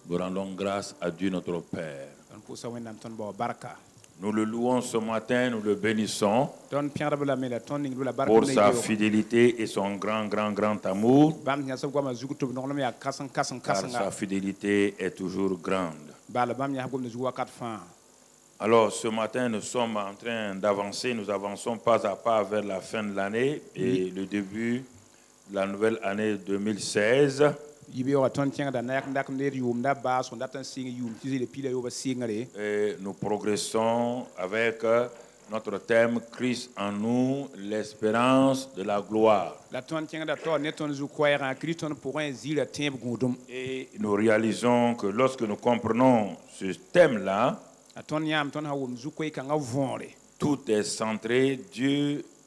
Nous rendons grâce à Dieu notre Père. Nous le louons ce matin, nous le bénissons pour sa fidélité et son grand amour. Car sa fidélité est toujours grande. Alors ce matin, nous sommes en train d'avancer, nous avançons pas à pas vers la fin de l'année et le début de la nouvelle année 2016. Et nous progressons avec notre thème Christ en nous, l'espérance de la gloire. Et nous réalisons que lorsque nous comprenons ce thème-là, tout est centré,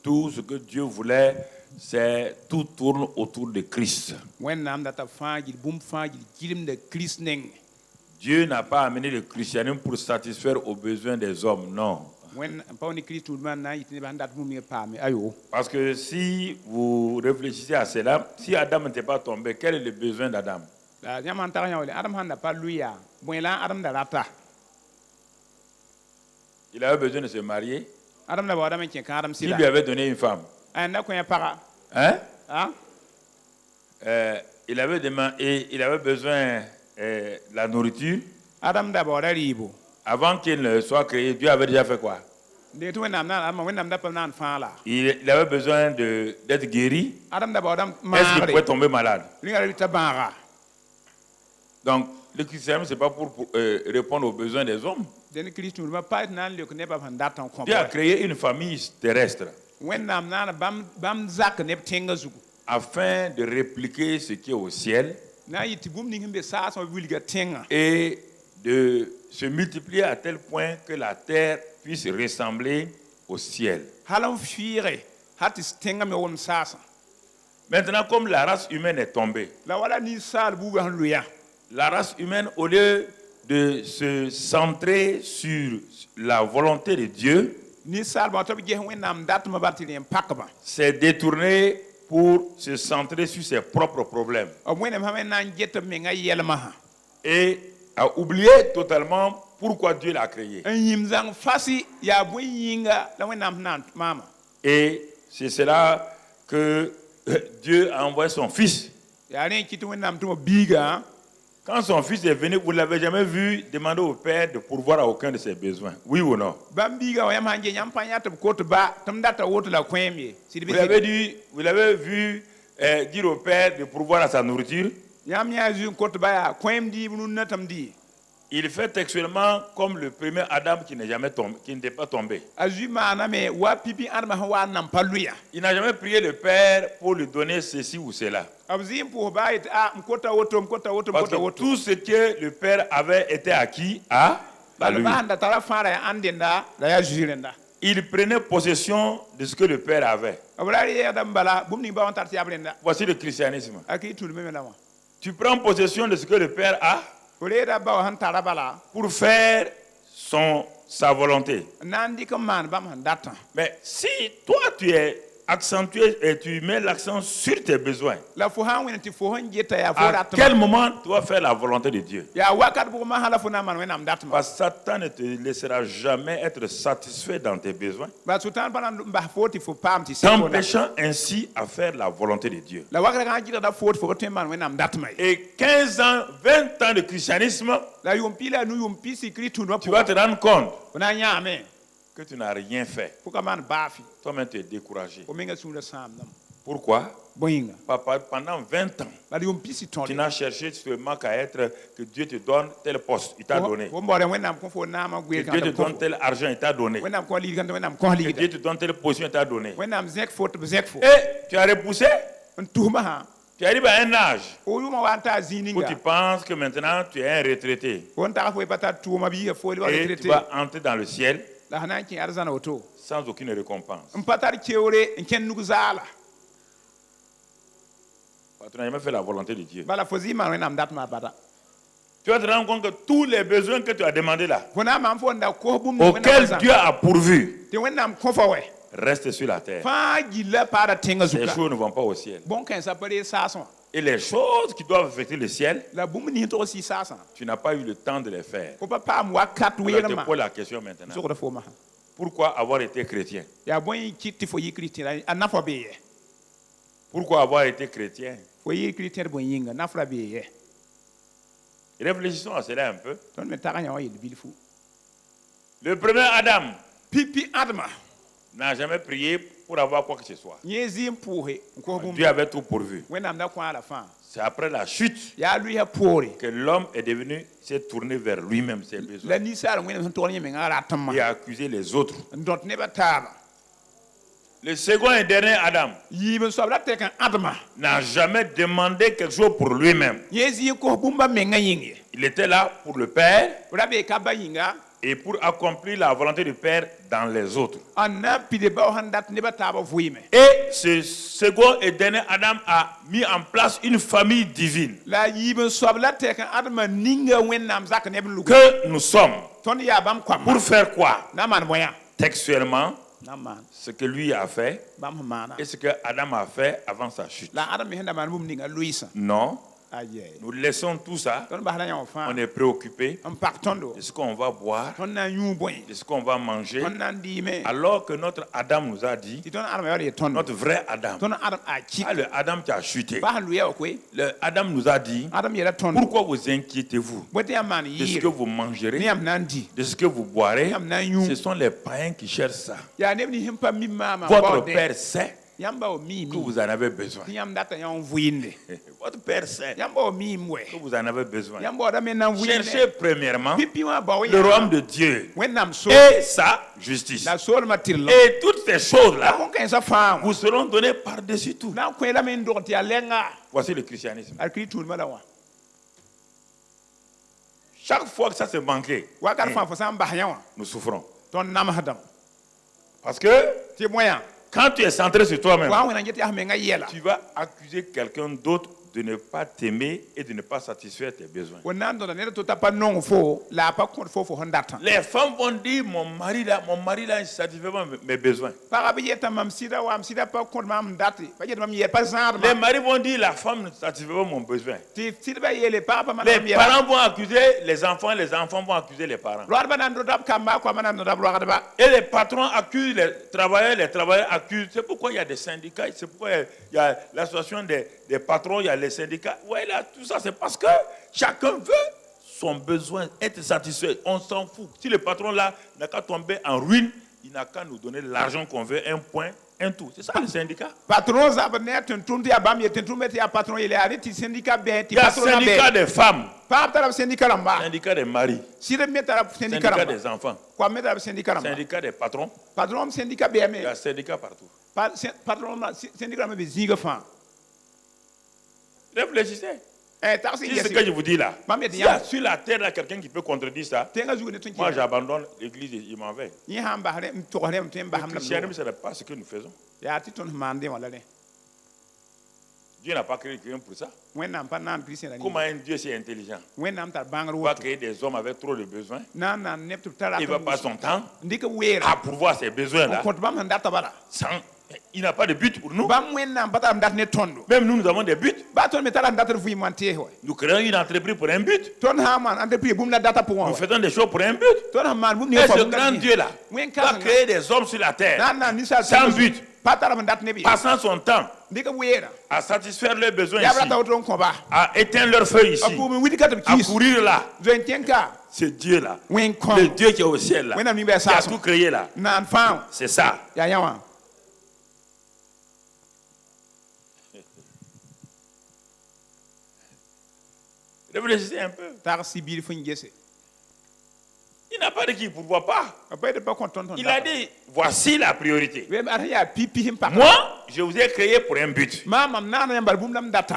tout ce que Dieu voulait, tout tourne autour de Christ. Dieu n'a pas amené le christianisme pour satisfaire aux besoins des hommes, non. Parce que si vous réfléchissez à cela, si Adam n'était pas tombé, quel est le besoin d'Adam? Il avait besoin de se marier. Il lui avait donné une femme. Hein? Il avait besoin de la nourriture. Avant qu'il ne soit créé, Dieu avait déjà fait quoi? Il avait besoin d'être guéri. Est-ce qu'il pouvait tomber malade? Donc, le christianisme, ce n'est pas pour répondre aux besoins des hommes. Dieu a créé une famille terrestre afin de répliquer ce qui est au ciel et de se multiplier à tel point que la terre puisse ressembler au ciel. Maintenant, comme la race humaine est tombée, la race humaine, au lieu de se centrer sur la volonté de Dieu, s'est détournée pour se centrer sur ses propres problèmes. Et a oublié totalement pourquoi Dieu l'a créé. Et c'est cela que Dieu a envoyé son fils. Quand son fils est venu, vous ne l'avez jamais vu demander au Père de pourvoir à aucun de ses besoins. Oui ou non? Vous l'avez vu dire au Père de pourvoir à sa nourriture? Il fait textuellement comme le premier Adam qui n'était pas tombé. Il n'a jamais prié le Père pour lui donner ceci ou cela. Parce que tout ce que le Père avait été acquis à lui. Il prenait possession de ce que le Père avait. Voici le christianisme. Tu prends possession de ce que le Père a pour faire sa volonté. Mais si toi tu es accentué et tu mets l'accent sur tes besoins, à quel moment tu vas faire la volonté de Dieu? Parce que Satan ne te laissera jamais être satisfait dans tes besoins, t'empêchant ainsi à faire la volonté de Dieu. Et 15 ans, 20 ans de christianisme, tu vas te rendre compte que tu n'as rien fait. Toi-même, tu es découragé. Pourquoi? Pendant 20 ans, tu n'as cherché seulement qu'à être, que Dieu te donne tel poste, il t'a donné. Que Dieu te donne tel argent, il t'a donné. Que Dieu te donne telle position, il t'a donné. Et tu as repoussé. Tu arrives à un âge où tu penses que maintenant tu es un retraité. Et tu vas entrer dans le ciel sans aucune récompense. Tu n'as jamais fait la volonté de Dieu. Tu vas te rendre compte que tous les besoins que tu as demandés là, auxquels Dieu a pourvu, restent sur la terre. Ces choses ne vont pas au ciel. Et les choses qui doivent affecter le ciel, tu n'as pas eu le temps de les faire. Alors, je te pose la question maintenant. Pourquoi avoir été chrétien? Pourquoi avoir été chrétien? Réfléchissons à cela un peu. Le premier Adam n'a jamais prié pour avoir quoi que ce soit. Dieu avait tout pourvu. C'est après la chute que l'homme est devenu, s'est tourné vers lui-même, ses besoins. Et a accusé les autres. Le second et dernier Adam n'a jamais demandé quelque chose pour lui-même. Il était là pour le Père et pour accomplir la volonté du Père dans les autres. Et ce second et dernier Adam a mis en place une famille divine que nous sommes. Pour faire quoi? Textuellement, ce que lui a fait et ce que Adam a fait avant sa chute. Non. Nous laissons tout ça. On est préoccupé de ce qu'on va boire, de ce qu'on va manger, alors que notre Adam nous a dit, notre vrai Adam, pas le Adam qui a chuté, le Adam nous a dit, pourquoi vous inquiétez-vous de ce que vous mangerez, de ce que vous boirez? Ce sont les païens qui cherchent ça. Votre Père sait que vous en avez besoin. Votre Père sait que vous en avez besoin. Cherchez premièrement le royaume de Dieu et sa justice. Et toutes ces choses-là vous seront données par-dessus tout. Voici le christianisme. Chaque fois que ça se manquait, nous souffrons. Parce que quand tu es centré sur toi-même, tu vas accuser quelqu'un d'autre de ne pas t'aimer et de ne pas satisfaire tes besoins. Les femmes vont dire, mon mari là, il ne satisfait pas mes besoins. Les maris vont dire, la femme ne satisfait pas mon besoin. Les parents vont accuser les enfants vont accuser les parents. Et les patrons accusent les travailleurs accusent. C'est pourquoi il y a des syndicats, c'est pourquoi il y a l'association des patrons, il y a les syndicats. Ouais, là, tout ça, c'est parce que chacun veut son besoin être satisfait. On s'en fout. Si le patron là n'a qu'à tomber en ruine, il n'a qu'à nous donner l'argent qu'on veut, un point, un tout. C'est ça le syndicat. Il y a syndicat des femmes, syndicat des maris, syndicat des enfants, syndicat des patrons. Il y a syndicat partout. Réfléchissez. Si ce que je vous dis là, s'il y a sur la terre là quelqu'un qui peut contredire ça, moi j'abandonne l'église et je m'en vais. Le christianisme, ce n'est pas ce que nous faisons. Dieu n'a pas créé quelqu'un pour ça. Comment un Dieu si intelligent va créer des hommes avec trop de besoins? Il ne va pas son temps à pourvoir ses besoins là. Il n'a pas de but pour nous. Même nous avons des buts. Nous créons une entreprise pour un but. Nous faisons des choses pour un but. Et ce grand Dieu là va créer des hommes sur la terre sans but, passant son temps à satisfaire leurs besoins ici, à éteindre leur feu ici, à courir là. C'est Dieu là, le Dieu qui est au ciel là, qui a tout créé là. C'est ça. Réfléchissez un peu. Il n'a pas dit qu'il ne pourvoit pas. Il a dit, voici la priorité. Moi, je vous ai créé pour un but.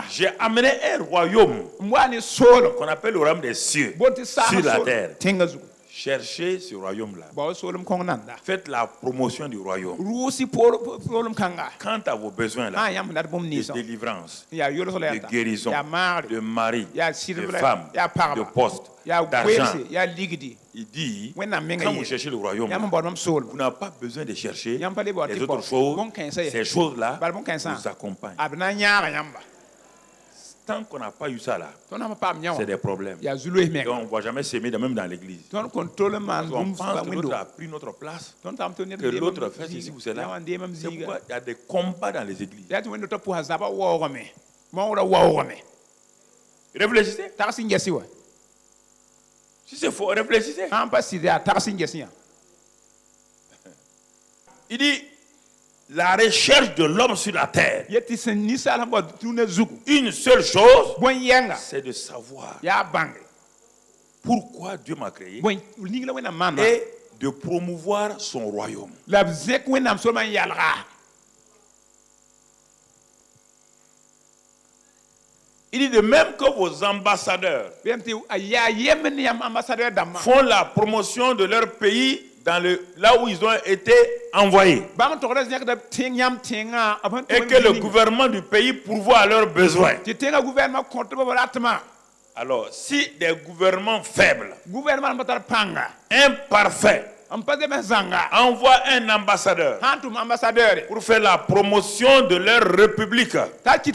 J'ai amené un royaume qu'on appelle le royaume des cieux sur la terre. Cherchez ce royaume-là. Faites la promotion du royaume. Quant à vos besoins là, de délivrance, de guérison, de mari, de femme, de poste, d'argent, il dit, quand vous cherchez le royaume, vous n'avez pas besoin de chercher les autres choses. Ces choses-là vous accompagnent. tant qu'on n'a pas eu ça là, c'est des problèmes. Et on ne va jamais s'aimer même dans l'église. On pense que l'autre a pris notre place, que l'autre fait ceci ou cela. C'est pourquoi il y a des combats dans les églises. Réfléchissez. Si c'est faux, réfléchissez. Il dit la recherche de l'homme sur la terre. Une seule chose, c'est de savoir pourquoi Dieu m'a créé et de promouvoir son royaume. Il dit de même que vos ambassadeurs font la promotion de leur pays là où ils ont été envoyés. Et que le gouvernement du pays pourvoit à leurs besoins. Alors, si des gouvernements faibles, imparfaits, envoient un ambassadeur pour faire la promotion de leur république, et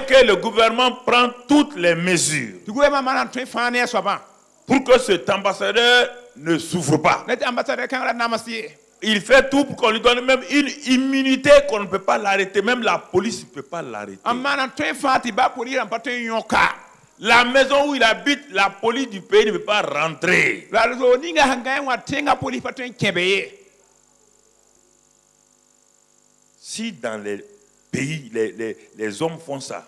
que le gouvernement prend toutes les mesures pour que cet ambassadeur ne souffre pas. Il fait tout pour qu'on lui donne même une immunité qu'on ne peut pas l'arrêter. Même la police ne peut pas l'arrêter. La maison où il habite, la police du pays ne peut pas rentrer. Si dans les pays, les hommes font ça,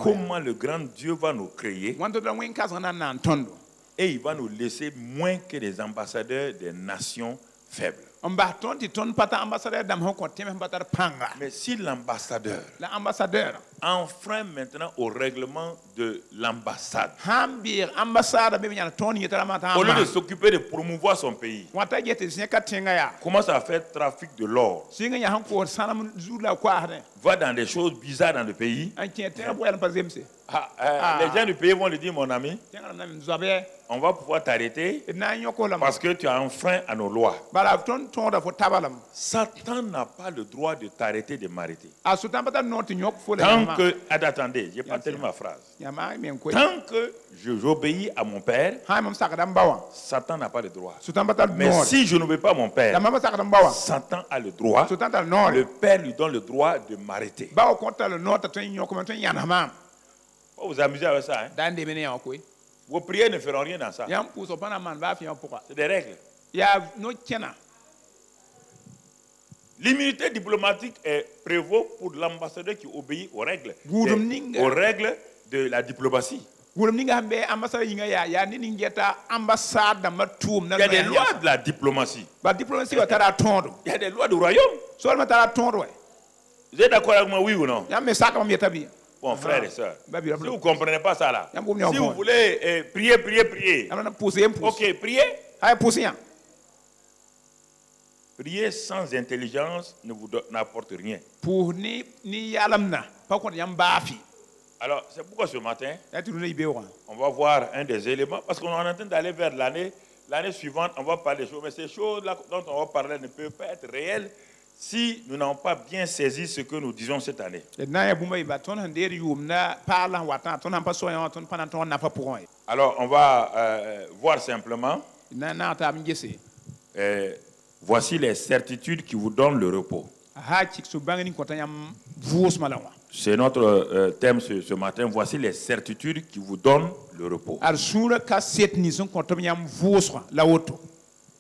comment le grand Dieu va nous créer et il va nous laisser moins que les ambassadeurs des nations faibles. Mais si l'ambassadeur enfreint maintenant au règlement de l'ambassade, au lieu de s'occuper de promouvoir son pays, commence à faire trafic de l'or, va dans des choses bizarres dans le pays, les gens du pays vont lui dire, mon ami, on va pouvoir t'arrêter parce que tu as enfreint à nos lois. Satan n'a pas le droit de t'arrêter, de m'arrêter. Tant que, attendez, j'ai pas terminé ma phrase. Tant que j'obéis à mon père, Satan n'a pas le droit. Mais si je n'obéis pas à mon père, Satan a le droit. Le père lui donne le droit de m'arrêter. Vous vous amusez avec ça, hein? Vos prières ne feront rien dans ça. C'est des règles. L'immunité diplomatique prévaut pour l'ambassadeur qui obéit aux règles. Aux règles de la diplomatie. Il y a des lois de la diplomatie. Il y a des lois du royaume. Vous êtes d'accord avec moi, oui ou non? Bon, frères et sœurs, si vous ne comprenez pas ça là, si vous voulez prier. Ok, priez. Prier sans intelligence ne vous n'apporte rien. Alors, c'est pourquoi ce matin, on va voir un des éléments, parce qu'on est en train d'aller vers l'année suivante, on va parler des choses, mais ces choses-là dont on va parler ne peuvent pas être réelles si nous n'avons pas bien saisi ce que nous disons cette année. Alors, on va voir simplement. Voici les certitudes qui vous donnent le repos. C'est notre thème ce matin. Voici les certitudes qui vous donnent le repos.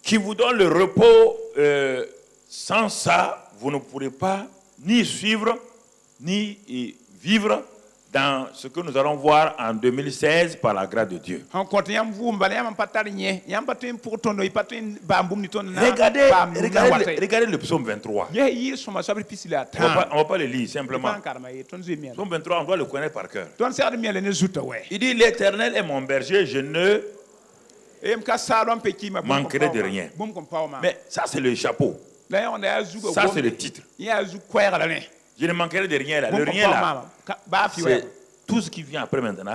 Qui vous donnent le repos. Sans ça, vous ne pourrez pas ni suivre, ni vivre dans ce que nous allons voir en 2016 par la grâce de Dieu. Regardez le psaume 23. On ne va pas le lire simplement. Le psaume 23, on doit le connaître par cœur. Il dit, l'Éternel est mon berger, je ne manquerai de rien. Mais ça, c'est le chapeau. Ça, c'est le titre. Je ne manquerai de rien là. Le rien là, c'est tout ce qui vient après maintenant.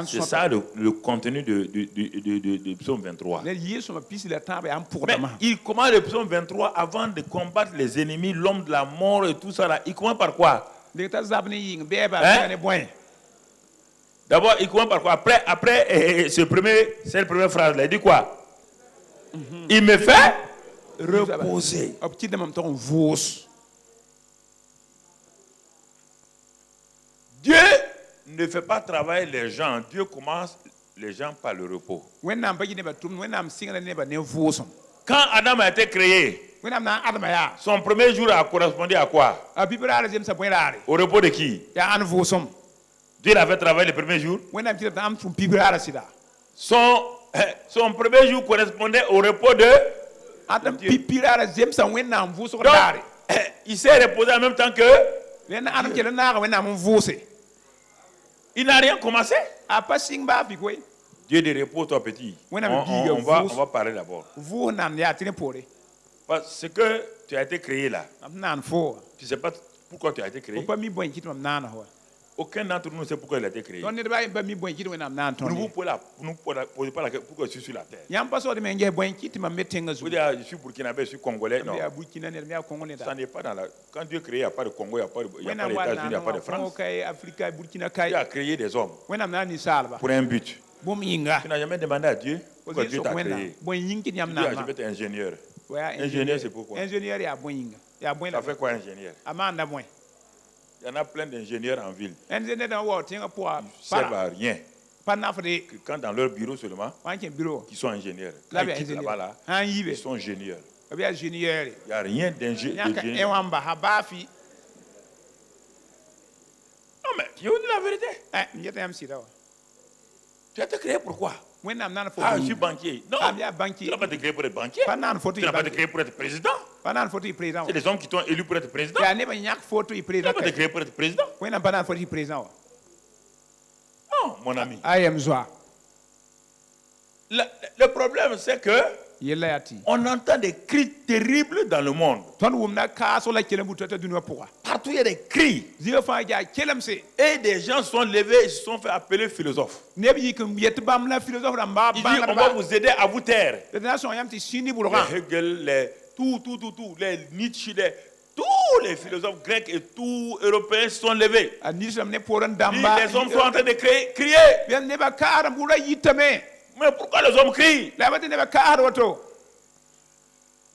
C'est ça le contenu de psaume 23. Mais il commence le psaume 23 avant de combattre les ennemis, l'homme de la mort et tout ça là. Il commence par quoi? D'abord, il commence par quoi? Après cette première phrase, là, il dit quoi? Il me fait reposer. Dieu ne fait pas travailler les gens. Dieu commence les gens par le repos. Quand Adam a été créé, son premier jour a correspondu à quoi? Au repos de qui? Dieu l'avait travaillé le premier jour. Son premier jour correspondait au repos de Dieu. Donc, il s'est reposé en même temps que il n'a rien commencé. Dieu de repos, toi petit. On va parler d'abord. Parce que tu as été créé là. Tu ne sais pas pourquoi tu as été créé. Aucun d'entre nous ne sait pourquoi il a été créé. Vous ne vous posez pas la question pourquoi je suis sur la terre. Vous dites, je suis burkinabé, je suis congolais. Non. Ça n'est pas dans la... Quand Dieu crée, il n'y a pas de Congo, il n'y a pas d'États-Unis, il n'y a pas de France. Dieu a créé des hommes pour un but. Tu n'as jamais demandé à Dieu pourquoi Dieu t'a créé. Tu dis, je vais être ingénieur. Ingénieur, c'est pourquoi? Ça fait quoi ingénieur? Il y en a plein d'ingénieurs en ville. Ils ne servent à rien. Quand dans leur bureau seulement, ils sont ingénieurs. Quand ils quittent là-bas, ils sont ingénieurs. Il n'y a rien d'ingénieur. Non, mais tu dis la vérité. Tu as été créé pour quoi? Je suis banquier. Non, tu n'as pas été créé pour être banquier. Tu n'as pas été créé pour être président. C'est les hommes qui t'ont élu pour être président. Tu n'as pas été créé pour être président. Non, mon ami. Le problème, c'est que on entend des cris terribles dans le monde. Partout, il y a des cris. Et des gens se sont levés et se sont fait appeler philosophes. Ils disent, on va vous aider à vous taire. Les Hegel, les Nietzsche, tous les philosophes grecs et tous européens se sont levés. Les hommes sont en train de crier. Mais pourquoi les hommes crient?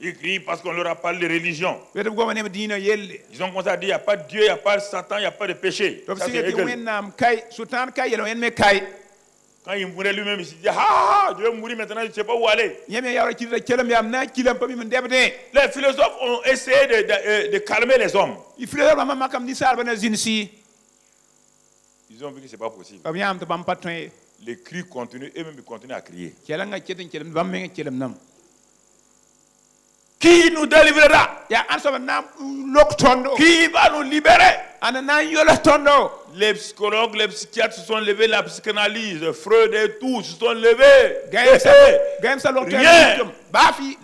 Ils crient parce qu'on leur a parlé de religion. Ils ont commencé à dire il n'y a pas de Dieu, il n'y a pas de Satan, il n'y a pas de péché. Ça, quand il mourait lui-même, il se dit je vais mourir maintenant, je ne sais pas où aller. Les philosophes ont essayé de calmer les hommes. Ils ont vu que ce n'est pas possible. Les cris continuent, eux-mêmes ils continuent à crier. Qui nous délivrera? Qui va nous libérer? Les psychologues, les psychiatres se sont levés, la psychanalyse, Freud et tout se sont levés. Rien.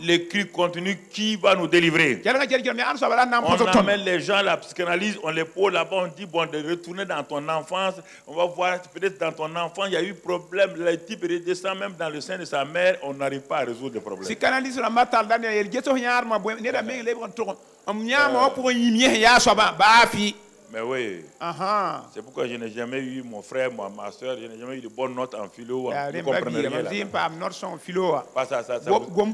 Les cris continuent. Qui va nous délivrer? On amène les gens à la psychanalyse, on les pose là-bas, on dit bon, de retourner dans ton enfance. On va voir peut-être dans ton enfance, il y a eu problème. Le type redescend même dans le sein de sa mère, on n'arrive pas à résoudre le problème. Mais oui, c'est pourquoi je n'ai jamais eu mon frère, ma soeur, je n'ai jamais eu de bonnes notes en philo. Vous comprenez rien là.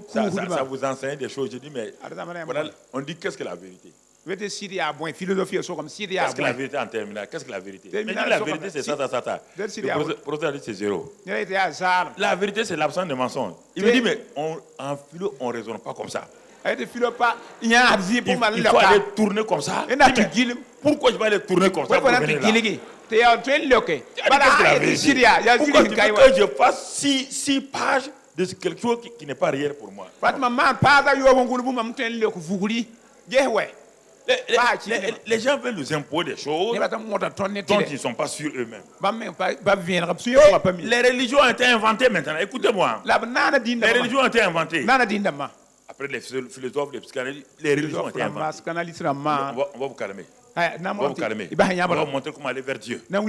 Ça vous enseigne des choses. Je dis, mais voilà, on dit qu'est-ce que la vérité? Qu'est-ce que la vérité en terminale? Qu'est-ce que la vérité? Mais dit, la vérité c'est ça. Le professeur a dit c'est zéro. La vérité c'est l'absence de mensonge. Il me dit, mais en philo on ne raisonne pas comme ça. Il faut aller tourner comme ça. Pourquoi je vais aller tourner comme ça pour venir là? Pourquoi tu veux que je fasse 6 pages de quelque chose qui n'est pas réel pour moi? Les gens veulent nous imposer des choses dont ils ne sont pas sûrs eux-mêmes. Les religions ont été inventées maintenant. Écoutez-moi. Les religions ont été inventées. Après les philosophes, les psychanalystes, les religions ont été inventées. On va vous calmer. On va vous calmer. On va vous montrer comment aller vers Dieu. On va vous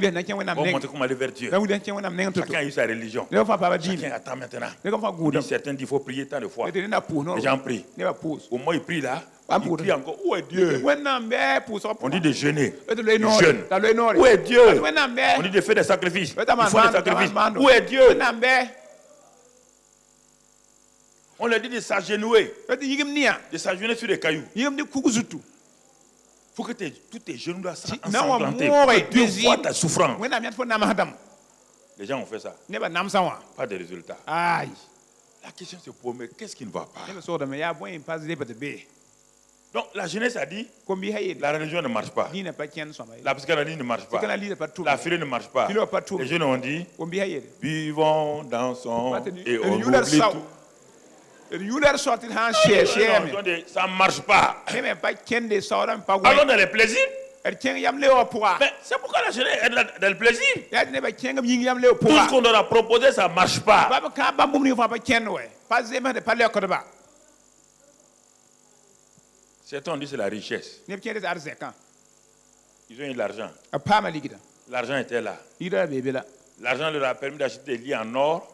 montrer comment aller vers Dieu. Chacun a eu sa religion. Chacun attend maintenant. Certains disent qu'il faut prier tant de fois. Les gens prient. Au moins ils prient là. Il crie encore, où est Dieu? On dit de jeûner. Jeûne. Où est Dieu? On dit de faire des sacrifices. Il faut des sacrifices. Où est Dieu? On leur dit de s'agenouiller. De s'agenouiller sur des cailloux. Il faut que tous tes genoux doivent s'ensanglanter. Dieu voit ta souffrance. Les gens ont fait ça. Pas de résultats. La question c'est pour moi, qu'est-ce qui ne va pas? Donc la jeunesse a dit, la religion ne marche pas. La psychanalyse ne marche pas. La philosophie ne marche pas. Les jeunes ont dit, vivons, dansons et on oublie tout. Ça ne marche pas. Allons dans les plaisirs. Mais c'est pourquoi la jeunesse est dans le plaisir. Tout ce qu'on leur a proposé, ça ne marche pas. Certains disent c'est la richesse. Ils ont eu de l'argent. L'argent était là. L'argent leur a permis d'acheter des lits en or,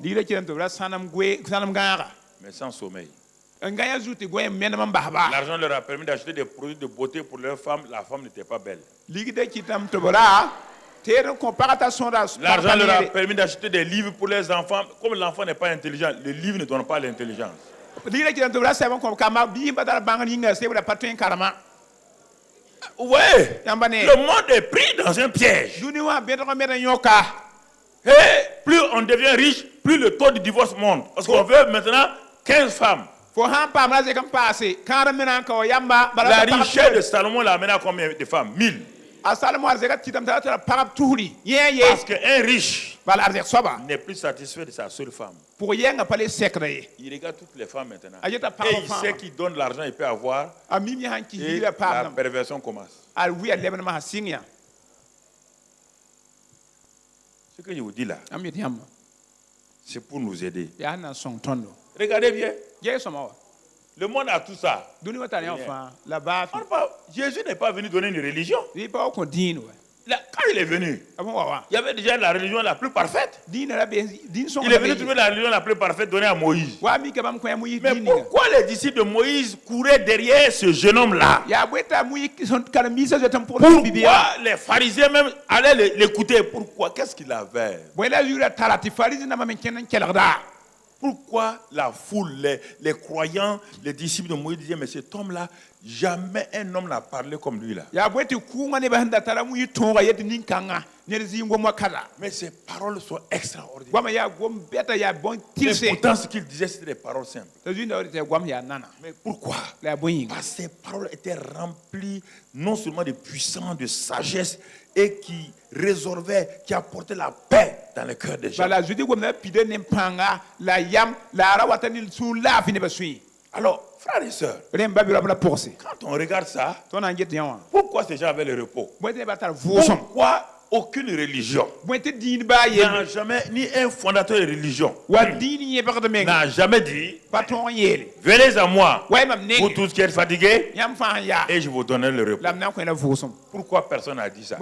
mais sans sommeil. L'argent leur a permis d'acheter des produits de beauté pour leur femme. La femme n'était pas belle. L'argent leur a permis d'acheter des livres pour les enfants. Comme l'enfant n'est pas intelligent, le livre ne donne pas l'intelligence. Oui, le monde est pris dans un piège. Et plus on devient riche, plus le taux de divorce monte. Parce qu'on veut maintenant 15 femmes. La richesse de Salomon l'a amené à combien de femmes? 1000. Parce qu'un riche n'est plus satisfait de sa seule femme. Il regarde toutes les femmes maintenant. Et il sait qu'il donne l'argent, il peut avoir. Et la perversion commence. Ce que je vous dis là, c'est pour nous aider. Regardez bien. Le monde a tout ça. Jésus n'est pas venu donner une religion. Là, quand il est venu, il y avait déjà la religion la plus parfaite. Il est venu trouver la religion la plus parfaite donnée à Moïse. Mais pourquoi les disciples de Moïse couraient derrière ce jeune homme-là? Pourquoi les pharisiens même allaient l'écouter? Pourquoi? Qu'est-ce qu'il avait? Pourquoi la foule, les croyants, les disciples de Moïse disaient, mais cet homme-là, jamais un homme n'a parlé comme lui là. Mais ses paroles sont extraordinaires. Mais pourtant, ce qu'il disait, c'était des paroles simples. Mais pourquoi? Parce que ces paroles étaient remplies non seulement de puissance, de sagesse, et qui résolvait, qui apportait la paix dans le cœur des gens. Alors, frères et sœurs, quand on regarde ça, pourquoi ces gens avaient le repos? Pourquoi aucune religion n'a jamais, ni un fondateur de religion n'a jamais dit, venez à moi, vous tous qui êtes fatigués, et je vous donnerai le repos. Pourquoi personne n'a dit ça?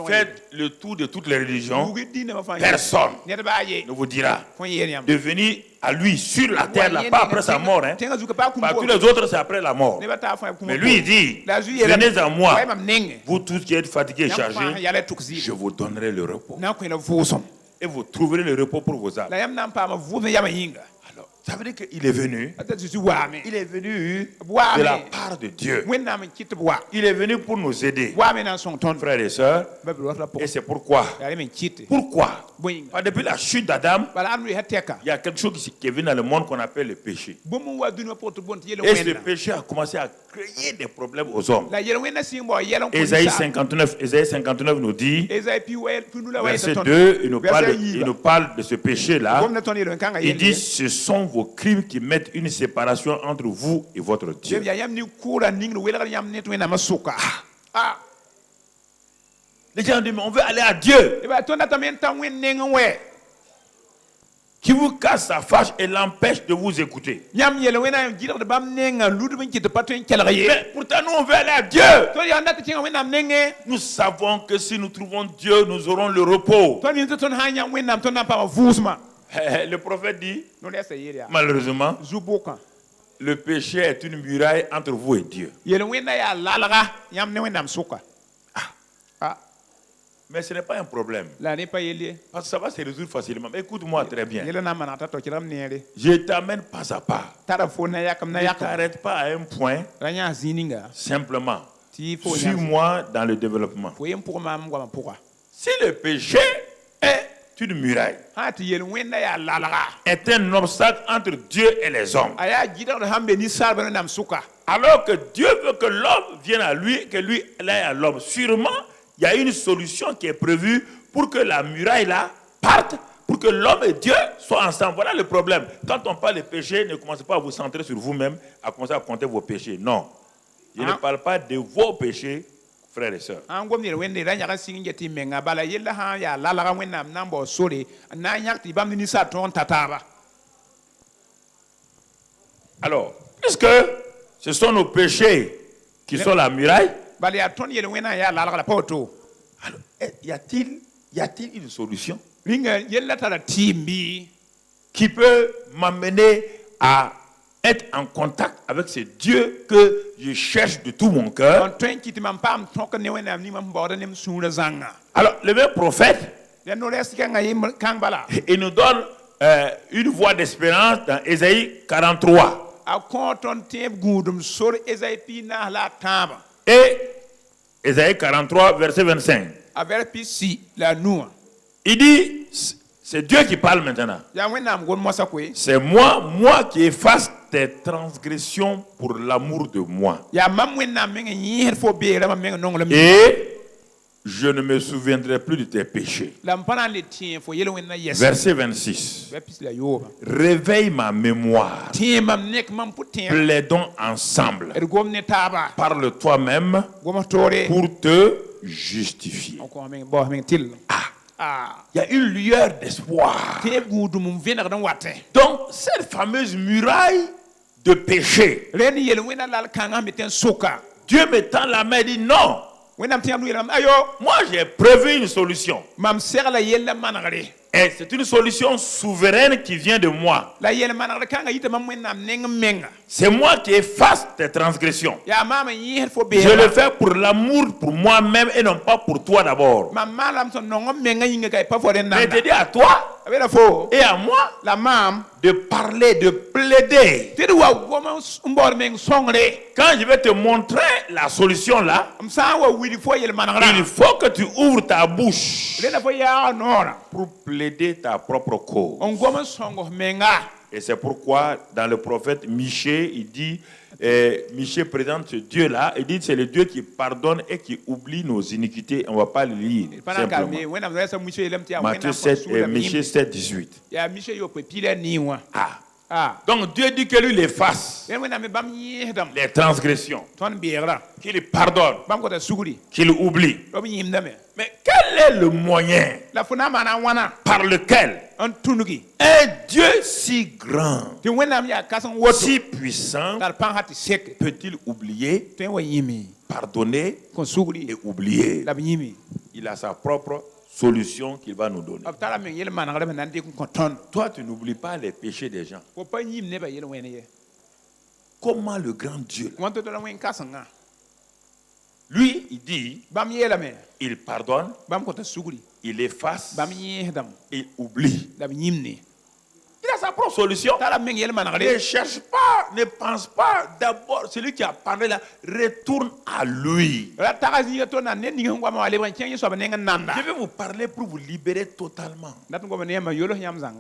Faites le tour de toutes les religions, personne ne vous dira de venir à lui sur la terre, là, pas après sa mort. Pas tous les autres, c'est après la mort. Mais lui, il dit, venez à moi, vous tous qui êtes fatigués et chargés, je vous donnerai le repos. Et vous trouverez le repos pour vos âmes. Alors, ça veut dire qu'il est venu. Il est venu de la part de Dieu. Il est venu pour nous aider, frères et sœurs. Et c'est pourquoi. Pourquoi? Depuis la chute d'Adam, il y a quelque chose qui est venu dans le monde qu'on appelle le péché. Et ce péché a commencé à créer des problèmes aux hommes. Ésaïe 59 nous dit, verset 2, il nous parle de ce péché-là. Il dit, ce sont vos crimes qui mettent une séparation entre vous et votre Dieu. Les gens disent, mais on veut aller à Dieu, qui vous casse sa fâche et l'empêche de vous écouter. Mais pourtant, nous, on veut aller à Dieu. Nous savons que si nous trouvons Dieu, nous aurons le repos. Le prophète dit, malheureusement, le péché est une muraille entre vous et Dieu. Mais ce n'est pas un problème. Parce que ça va se résoudre facilement. Écoute-moi très bien. Je t'amène pas à pas. Ne t'arrête pas à un point. Simplement. Suis-moi dans le développement. Si le péché est une muraille, est un obstacle entre Dieu et les hommes, alors que Dieu veut que l'homme vienne à lui, que lui aille à l'homme, sûrement il y a une solution qui est prévue pour que la muraille là parte, pour que l'homme et Dieu soient ensemble. Voilà le problème. Quand on parle de péché, ne commencez pas à vous centrer sur vous-même, à commencer à compter vos péchés. Non. Je ne parle pas de vos péchés, frères et sœurs. Alors, puisque ce sont nos péchés qui sont la muraille, alors, y a-t-il une solution qui peut m'amener à être en contact avec ce Dieu que je cherche de tout mon cœur? Alors, le même prophète, il nous donne une voie d'espérance dans Ésaïe 43. Et Ésaïe 43, verset 25. Il dit, c'est Dieu qui parle maintenant. C'est moi qui efface tes transgressions pour l'amour de moi. Et je ne me souviendrai plus de tes péchés. Verset 26. Réveille ma mémoire. Plaidons ensemble. Parle toi-même pour te justifier. Il y a une lueur d'espoir. Donc, cette fameuse muraille de péché, Dieu me tend la main et dit non. Moi, j'ai prévu une solution. Et c'est une solution souveraine qui vient de moi. C'est moi qui efface tes transgressions. Je le fais pour l'amour pour moi-même et non pas pour toi d'abord. Mais je dis à toi et à moi de parler, de plaider. Quand je vais te montrer la solution là, il faut que tu ouvres ta bouche pour plaider ta propre cause. Et c'est pourquoi dans le prophète Michée, il dit, Michée présente ce Dieu-là, il dit c'est le Dieu qui pardonne et qui oublie nos iniquités. On ne va pas le lire simplement. Matthieu 7 et Michée 7, 18. Donc Dieu dit que lui il efface les transgressions, qu'il pardonne, qu'il oublie. Mais quel est le moyen par lequel un Dieu si grand, si puissant, peut-il oublier, pardonner et oublier? Il a sa propre solution qu'il va nous donner. Toi, tu n'oublies pas les péchés des gens. Comment le grand Dieu, lui, il dit, il pardonne, il efface, il oublie. Il a sa propre solution. Ne cherche pas, ne pense pas d'abord. Celui qui a parlé là, retourne à lui. Je vais vous parler pour vous libérer totalement.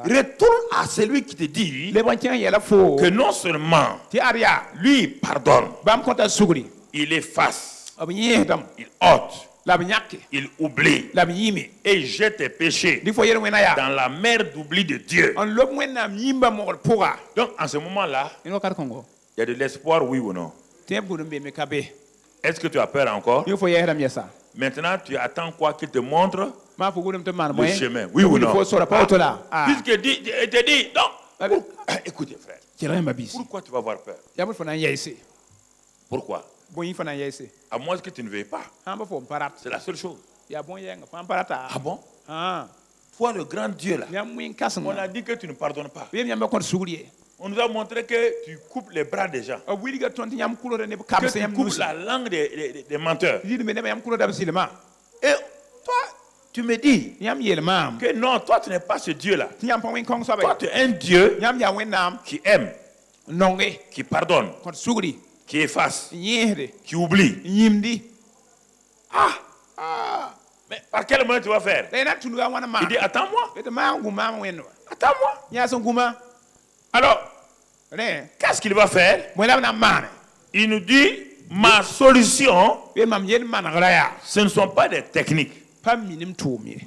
Retourne à celui qui te dit que non seulement lui pardonne, il efface, il ôte, il oublie et jette tes péchés dans la mer d'oubli de Dieu. Donc en ce moment-là, il y a de l'espoir, oui ou non? Est-ce que tu as peur encore? Maintenant, tu attends quoi qu'il te montre le chemin, oui ou non? Puisqu'il te dit, non. Écoutez frère, pourquoi tu vas avoir peur? Pourquoi? À moins que tu ne veuilles pas. C'est la seule chose. Ah bon? Toi, le grand Dieu là, on a dit que tu ne pardonnes pas. On nous a montré que tu coupes les bras des gens. Que tu coupes la langue des menteurs. Et toi, tu me dis que non, toi tu n'es pas ce Dieu-là. Toi tu es un Dieu qui aime, qui pardonne, qui efface, qui oublie. Mais par quel moyen tu vas faire? Il dit attends-moi. Attends-moi. Alors, qu'est-ce qu'il va faire? Il nous dit ma solution, ce ne sont pas des techniques.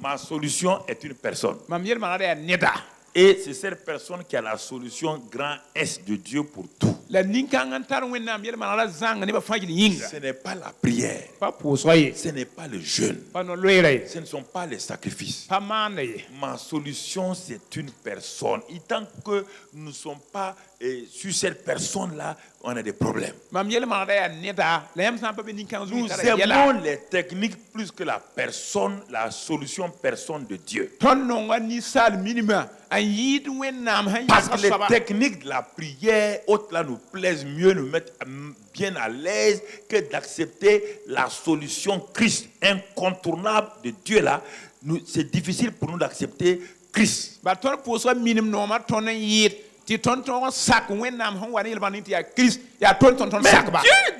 Ma solution est une personne. Et c'est cette personne qui a la solution grand S de Dieu pour tout. Ce n'est pas la prière. Ce n'est pas le jeûne. Ce ne sont pas les sacrifices. Ma solution, c'est une personne. Et tant que nous ne sommes pas sur cette personne-là, on a des problèmes. Nous aimons les techniques plus que la personne, la solution personne de Dieu. Parce que les techniques de la prière, autres là, nous plaisent mieux, nous mettent bien à l'aise que d'accepter la solution Christ incontournable de Dieu là. C'est difficile pour nous d'accepter Christ. Mais Dieu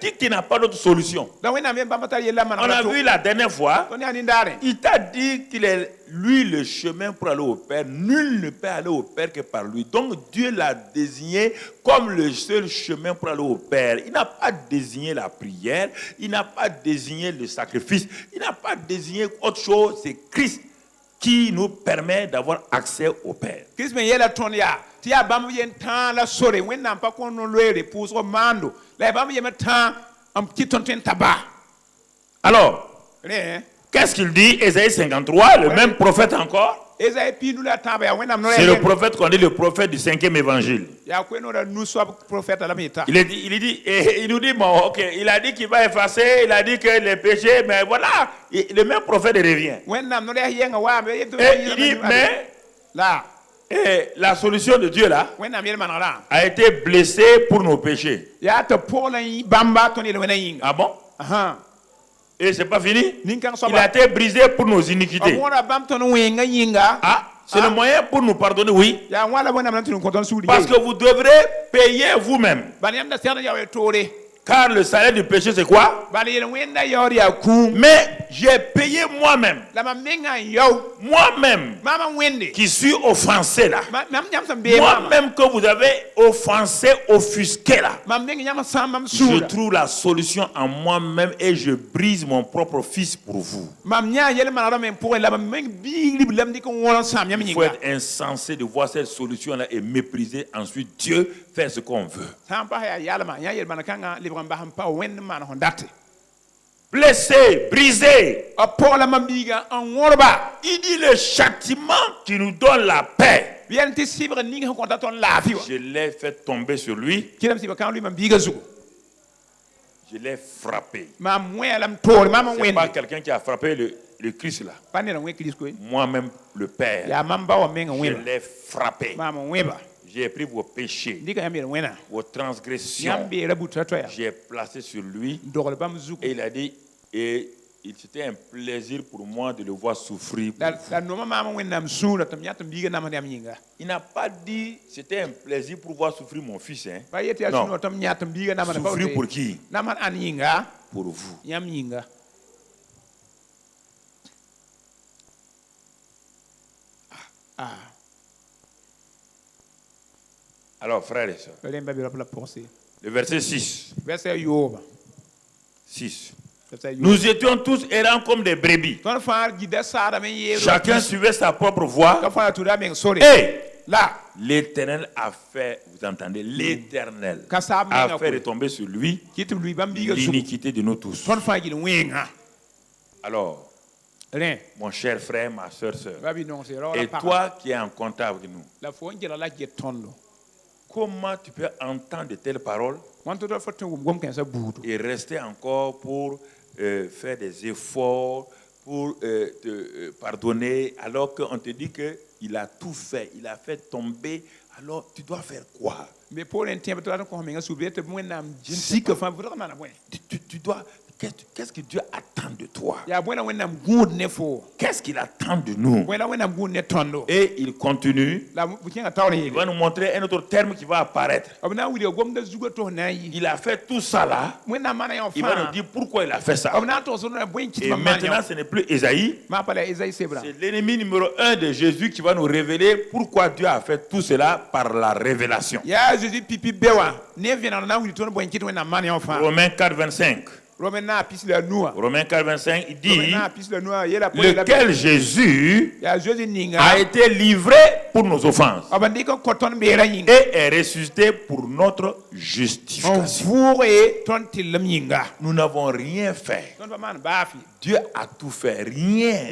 dit qu'il n'a pas d'autre solution. On a vu la dernière fois, il t'a dit qu'il est lui le chemin pour aller au Père. Nul ne peut aller au Père que par lui. Donc Dieu l'a désigné comme le seul chemin pour aller au Père. Il n'a pas désigné la prière, il n'a pas désigné le sacrifice, il n'a pas désigné autre chose. C'est Christ qui nous permet d'avoir accès au Père. Alors, qu'est-ce qu'il dit? Ésaïe 53, le même prophète encore. C'est le prophète qu'on dit le prophète du 5e évangile. Il nous dit, bon, ok, il a dit qu'il va effacer, il a dit que les péchés, mais voilà, le même prophète revient. Et il dit, mais la solution de Dieu là a été blessée pour nos péchés. Ah bon? Et c'est pas fini? Il a été brisé pour nos iniquités. Ah, c'est le moyen pour nous pardonner, oui. Parce que vous devrez payer vous-même. Car le salaire du péché, c'est quoi? Mais j'ai payé moi-même. Moi-même, qui suis offensé là. Moi-même que vous avez offensé, offusqué là. Je trouve la solution en moi-même et je brise mon propre fils pour vous. Il faut être insensé de voir cette solution-là et mépriser ensuite Dieu, faire ce qu'on veut. Blessé, brisé. Il dit le châtiment qui nous donne la paix. Je l'ai fait tomber sur lui. Je l'ai frappé. C'est pas quelqu'un qui a frappé le Christ là. Moi-même, le Père. Je l'ai frappé. J'ai pris vos péchés, vos transgressions. J'ai placé sur lui. Et il a dit, et c'était un plaisir pour moi de le voir souffrir. Il n'a pas dit c'était un plaisir pour voir souffrir mon fils. Hein? Non. Souffrir pour qui? Pour vous. Alors, frères et sœurs, le verset 6. 6. Nous étions tous errants comme des brebis. Chacun suivait sa propre voie. Et là, l'Éternel a fait, vous entendez, l'Éternel a fait retomber sur lui l'iniquité de nous tous. Alors, mon cher frère, ma soeur, et toi qui es en contact avec nous, comment tu peux entendre de telles paroles et rester encore pour faire des efforts pour te pardonner alors qu'on te dit qu'il a tout fait, il a fait tomber Alors, tu dois faire quoi? Mais pour l'intérêt, tu dois. Qu'est-ce que Dieu attend de toi? Qu'est-ce qu'il attend de nous? Et il continue. Il va nous montrer un autre terme qui va apparaître. Il a fait tout ça là. Il va nous dire pourquoi il a fait ça. Et maintenant, ce n'est plus Ésaïe. C'est l'ennemi numéro 1 de Jésus qui va nous révéler pourquoi Dieu a fait tout cela par la révélation. Romains 4, 25. Romains 4, 25, il dit lequel Jésus a été livré pour nos offenses et est ressuscité pour notre justification. Nous n'avons rien fait. Dieu a tout fait. Rien.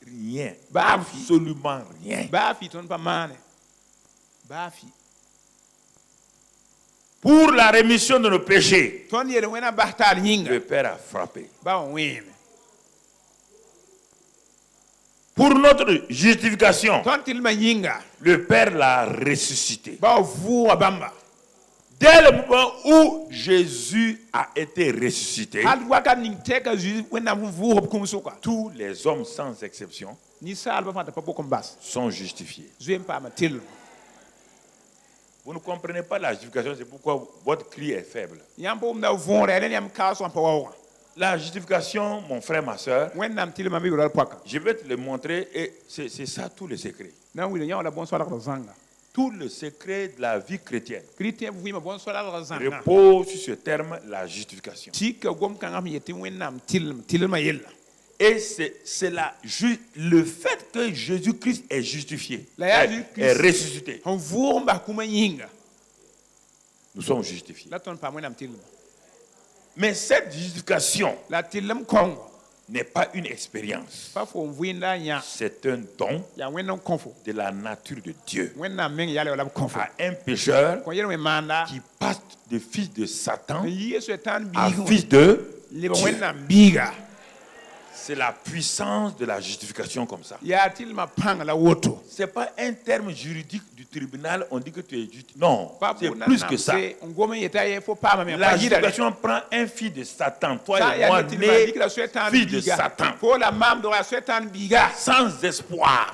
Rien. Absolument rien. Pour la rémission de nos péchés, le Père a frappé. Pour notre justification, le Père l'a ressuscité. Dès le moment où Jésus a été ressuscité, tous les hommes sans exception sont justifiés. Vous ne comprenez pas la justification, c'est pourquoi votre cri est faible. La justification, mon frère, ma soeur, je vais te le montrer et c'est ça tout le secret. Tout le secret de la vie chrétienne repose sur ce terme, la justification. Et c'est le fait que Jésus-Christ est justifié, est ressuscité. Nous sommes justifiés. Mais cette justification n'est pas une expérience. C'est un don de la nature de Dieu à un pécheur qui passe de fils de Satan à fils de Dieu. C'est la puissance de la justification comme ça. Ce n'est pas un terme juridique du tribunal, on dit que tu es justifié. Non, c'est plus que ça. La justification prend un fils de Satan, toi et moi, né fils de Satan, sans espoir,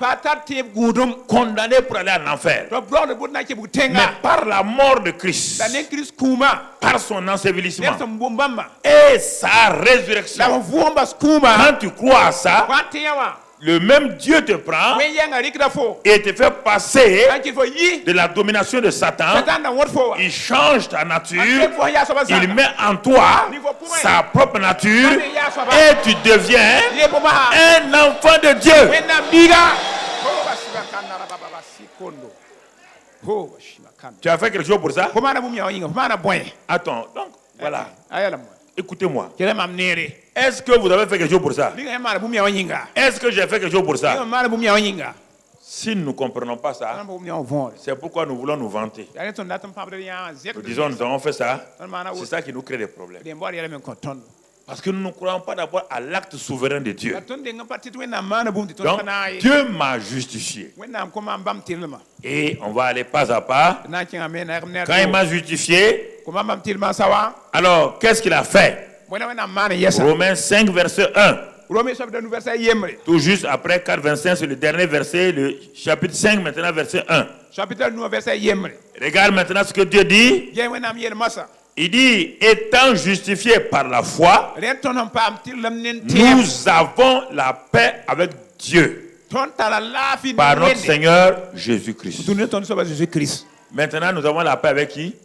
condamné pour aller en enfer. Mais par la mort de Christ, par son ensevelissement et sa résurrection, quand tu crois à ça, le même Dieu te prend et te fait passer de la domination de Satan. Il change ta nature, il met en toi sa propre nature et tu deviens un enfant de Dieu. Tu as fait quelque chose pour ça? Attends, donc voilà. Écoutez-moi. Est-ce que vous avez fait quelque chose pour ça? Est-ce que j'ai fait quelque chose pour ça? Si nous ne comprenons pas ça, c'est pourquoi nous voulons nous vanter. Nous disons nous avons fait ça. C'est ça qui nous crée des problèmes. Parce que nous ne croyons pas d'abord à l'acte souverain de Dieu. Donc, Dieu m'a justifié. Et on va aller pas à pas. Quand il m'a justifié, alors qu'est-ce qu'il a fait? Romains 5, verset 1. Tout juste après 4, 25, c'est le dernier verset, le chapitre 5, maintenant verset 1. Regarde maintenant ce que Dieu dit. Il dit, étant justifiés par la foi, nous avons la paix avec Dieu par notre Seigneur Jésus-Christ. Maintenant, nous avons la paix avec qui?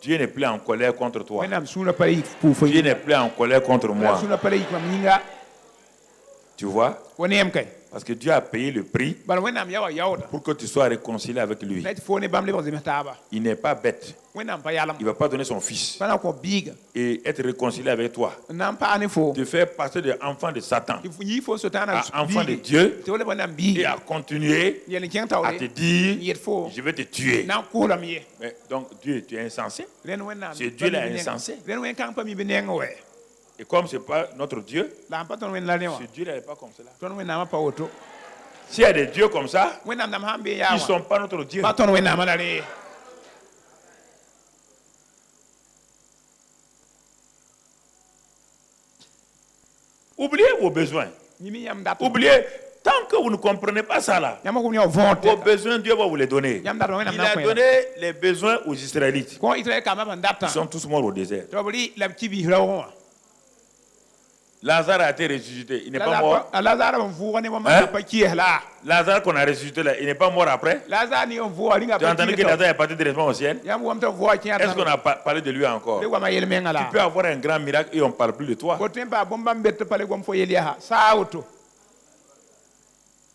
Dieu n'est plus en colère contre toi. Dieu n'est plus en colère contre moi. Tu vois? Parce que Dieu a payé le prix pour que tu sois réconcilié avec lui. Il n'est pas bête. Il ne va pas donner son fils et être réconcilié avec toi. Te faire passer de enfant de Satan à enfant de Dieu et à continuer à te dire je vais te tuer. Mais donc Dieu, tu es insensé. C'est Dieu là insensé. Et comme ce n'est pas notre Dieu, ce Dieu-là n'est pas comme cela. S'il y a des dieux comme ça, ils ne sont pas notre Dieu. Oubliez vos besoins. Oubliez, tant que vous ne comprenez pas ça là, vos besoins, Dieu va vous les donner. Il a donné les besoins aux Israélites. Ils sont tous morts au désert. Lazare a été ressuscité. Il n'est pas mort. Hein? Lazare qu'on a ressuscité là, il n'est pas mort après. Tu as entendu que Lazare est parti directement au ciel? Est-ce qu'on a parlé de lui encore? Tu peux avoir un grand miracle et on ne parle plus de toi. Tu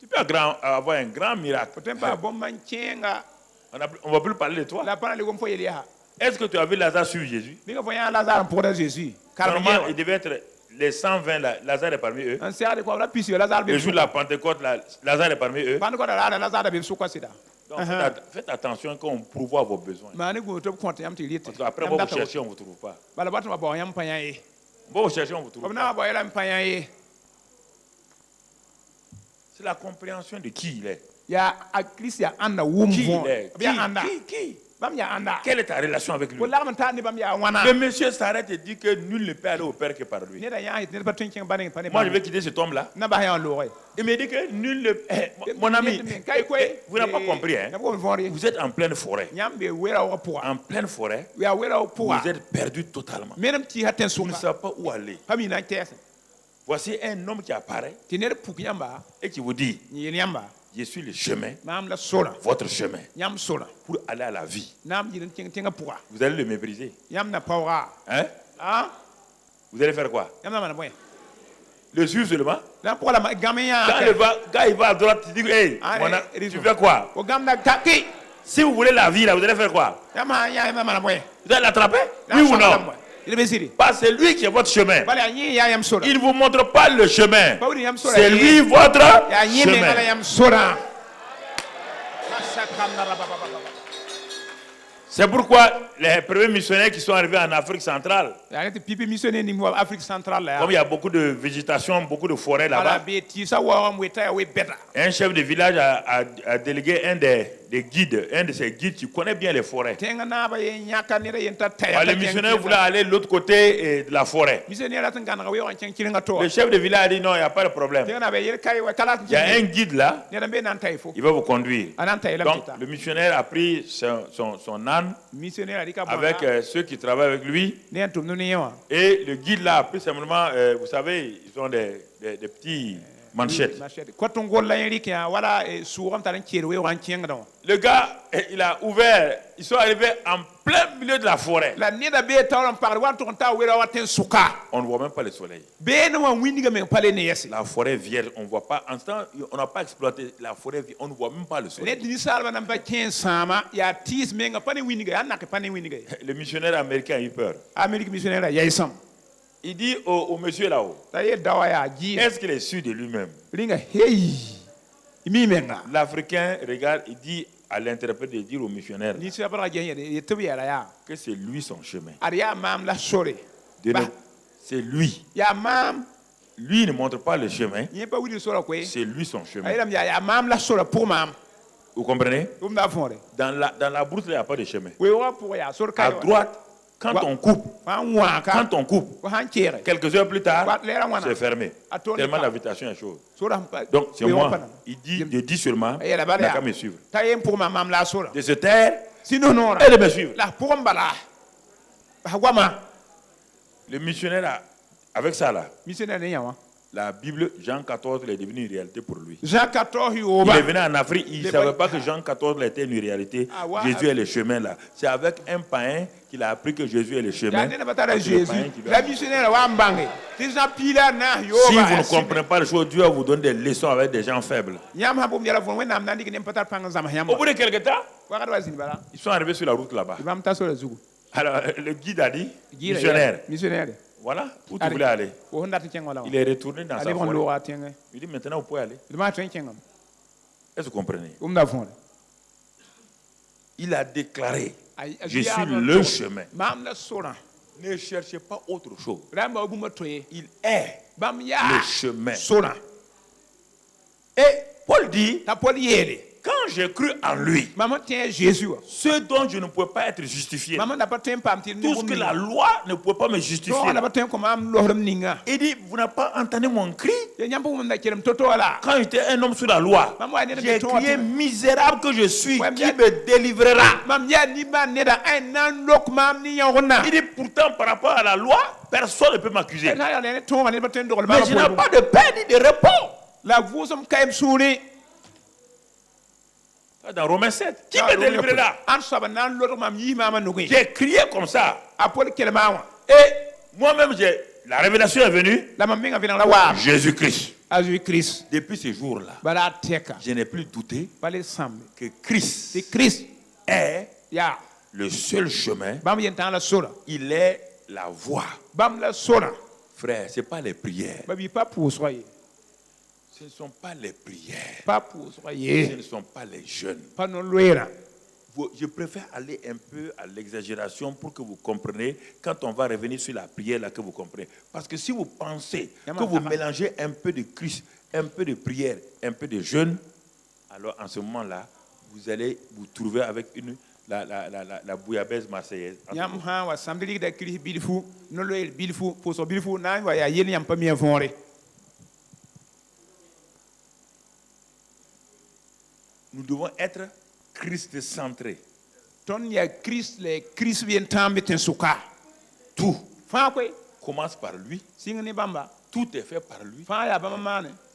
peux avoir un grand miracle. On ne va plus parler de toi. Est-ce que tu as vu Lazare suivre Jésus? Normalement, il devait être les 120 là, Lazare est parmi eux. Le jour de la Pentecôte, Lazare est parmi eux. Donc faites attention quand on pourvoit vos besoins. Parce qu'après, vous cherchez, on ne vous trouve pas. Vous cherchez, on ne vous trouve pas. C'est la compréhension de qui il est. Qui il est? Qui? Quelle est ta relation avec lui? Le monsieur s'arrête et dit que nul ne peut aller au Père que par lui. Moi, je vais quitter cet homme-là. Il me dit que nul ne... Mon ami, vous n'avez pas compris. Hein? Vous êtes en pleine forêt. En pleine forêt, vous êtes perdu totalement. Vous ne savez pas où aller. Voici un homme qui apparaît et qui vous dit: je suis le chemin, votre chemin, pour aller à la vie. Vous allez le mépriser. Hein? Vous allez faire quoi? Le suivre seulement? Quand il va à droite, tu dis: hey, tu fais quoi? Si vous voulez la vie, là, vous allez faire quoi? Vous allez l'attraper? Oui ou non? Parce que c'est lui qui est votre chemin. Il ne vous montre pas le chemin. C'est lui votre chemin. C'est pourquoi les premiers missionnaires qui sont arrivés en Afrique centrale, comme il y a beaucoup de végétation, beaucoup de forêts là-bas, un chef de village a délégué un des guides, un de ses guides qui connaît bien les forêts. Le missionnaire voulait aller de l'autre côté de la forêt. Le chef de village a dit: non, il n'y a pas de problème. Il y a un guide là, il va vous conduire. Donc le missionnaire a pris son âne avec ceux qui travaillent avec lui. Et le guide là a pris simplement, vous savez, ils ont des petits manchettes. Le gars, il a ouvert, ils sont arrivés en plein milieu de la forêt. On ne voit même pas le soleil. La forêt vierge, on ne voit pas. En ce temps, on n'a pas exploité la forêt vierge, on ne voit même pas le soleil. Le missionnaire américain a eu peur. Il dit au monsieur là-haut: est-ce qu'il est sûr de lui-même? L'Africain regarde, il dit à l'interprète de dire au missionnaire que c'est lui son chemin. C'est lui. Lui il ne montre pas le chemin. C'est lui son chemin. Vous comprenez? Dans la brousse, il n'y a pas de chemin. À droite, quand on coupe, quelques heures plus tard, c'est fermé. Tellement l'invitation est chaude. Donc, c'est moi. Il dit seulement: il n'a qu'à me suivre. De se taire et de me suivre. Le missionnaire, avec ça là, la Bible, Jean 14, est devenue une réalité pour lui. Il est venu en Afrique, il ne savait pas que Jean 14 était une réalité. Jésus est le chemin là. C'est avec un païen qu'il a appris que Jésus est le chemin. Si vous ne comprenez pas les choses, Dieu va vous donner des leçons avec des gens faibles. Au bout de quelques temps, ils sont arrivés sur la route là-bas. Alors, le guide a dit: missionnaire, voilà où tu voulais aller. Il est retourné dans sa forêt. Il dit: maintenant vous pouvez aller. Est-ce que vous comprenez? Il a déclaré: je suis le chemin. Ne cherchez pas autre chose. Il est le chemin. Et Paul dit, quand j'ai cru en lui, ce dont je ne pouvais pas être justifié, tout ce que la loi ne pouvait pas me justifier, il dit, vous n'avez pas entendu mon cri? Quand j'étais un homme sous la loi, j'ai crié, misérable que je suis, qui me délivrera? Il dit, pourtant par rapport à la loi, personne ne peut m'accuser. Mais je n'ai pas de paix ni de repos. Dans Romains 7, qui me délivrera? J'ai crié comme ça. Et moi-même, la révélation est venue. Jésus-Christ. Depuis ce jour-là, je n'ai plus douté que Christ est le seul chemin. Il est la voie. Frère, ce n'est pas les prières. Ce ne sont pas les prières. Ce ne sont pas les jeûnes. Je préfère aller un peu à l'exagération pour que vous compreniez quand on va revenir sur la prière là que vous comprenez. Parce que si vous pensez que vous mélangez un peu de Christ, un peu de prière, un peu de jeûne, alors en ce moment-là, vous allez vous trouver avec la bouillabaisse marseillaise. Nous devons être Christ-centrés. Tout commence par lui. Tout est fait par lui.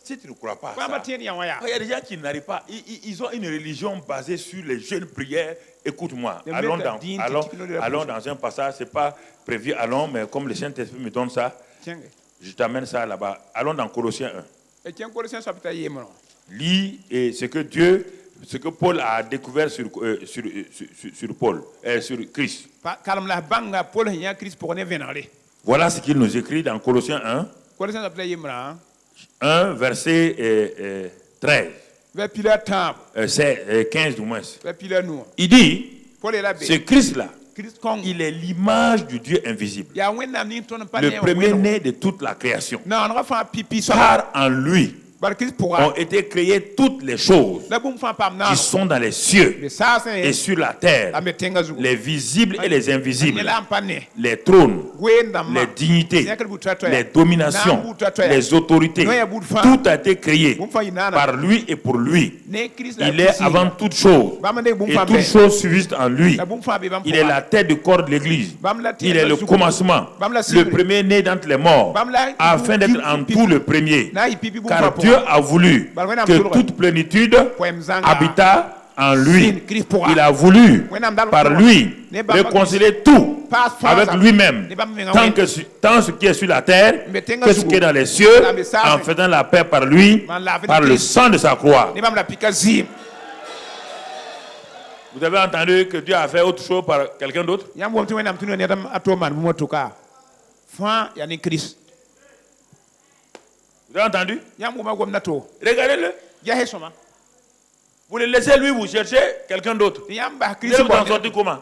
Si tu ne crois pas à ça, il y a des gens qui n'arrivent pas. Ils ont une religion basée sur les jeûnes prières. Écoute-moi, allons dans un passage, ce n'est pas prévu, allons, mais comme le Saint-Esprit me donne ça, je t'amène ça là-bas. Allons dans Colossiens 1. Lis ce que Paul a découvert sur Christ. Voilà ce qu'il nous écrit dans Colossiens 1, verset 13. C'est 15 du moins. Il dit, ce Christ-là, il est l'image du Dieu invisible, le premier-né de toute la création. Car en lui ont été créées toutes les choses qui sont dans les cieux et sur la terre, les visibles et les invisibles, les trônes, les dignités, les dominations, les autorités. Tout a été créé par lui et pour lui. Il est avant toute chose et toutes choses subsistent en lui. Il est la tête du corps de l'Église. Il est le commencement, le premier-né d'entre les morts, afin d'être en tout le premier. Car Dieu a voulu que toute plénitude habitât en lui. Il a voulu, par lui, réconcilier tout avec lui-même, tant ce qui est sur la terre que ce qui est dans les cieux, en faisant la paix par lui, par le sang de sa croix. Vous avez entendu que Dieu a fait autre chose par quelqu'un d'autre? Vous avez entendu? Regardez-le. Vous le laissez lui, vous cherchez quelqu'un d'autre. Vous allez vous en sortir comment?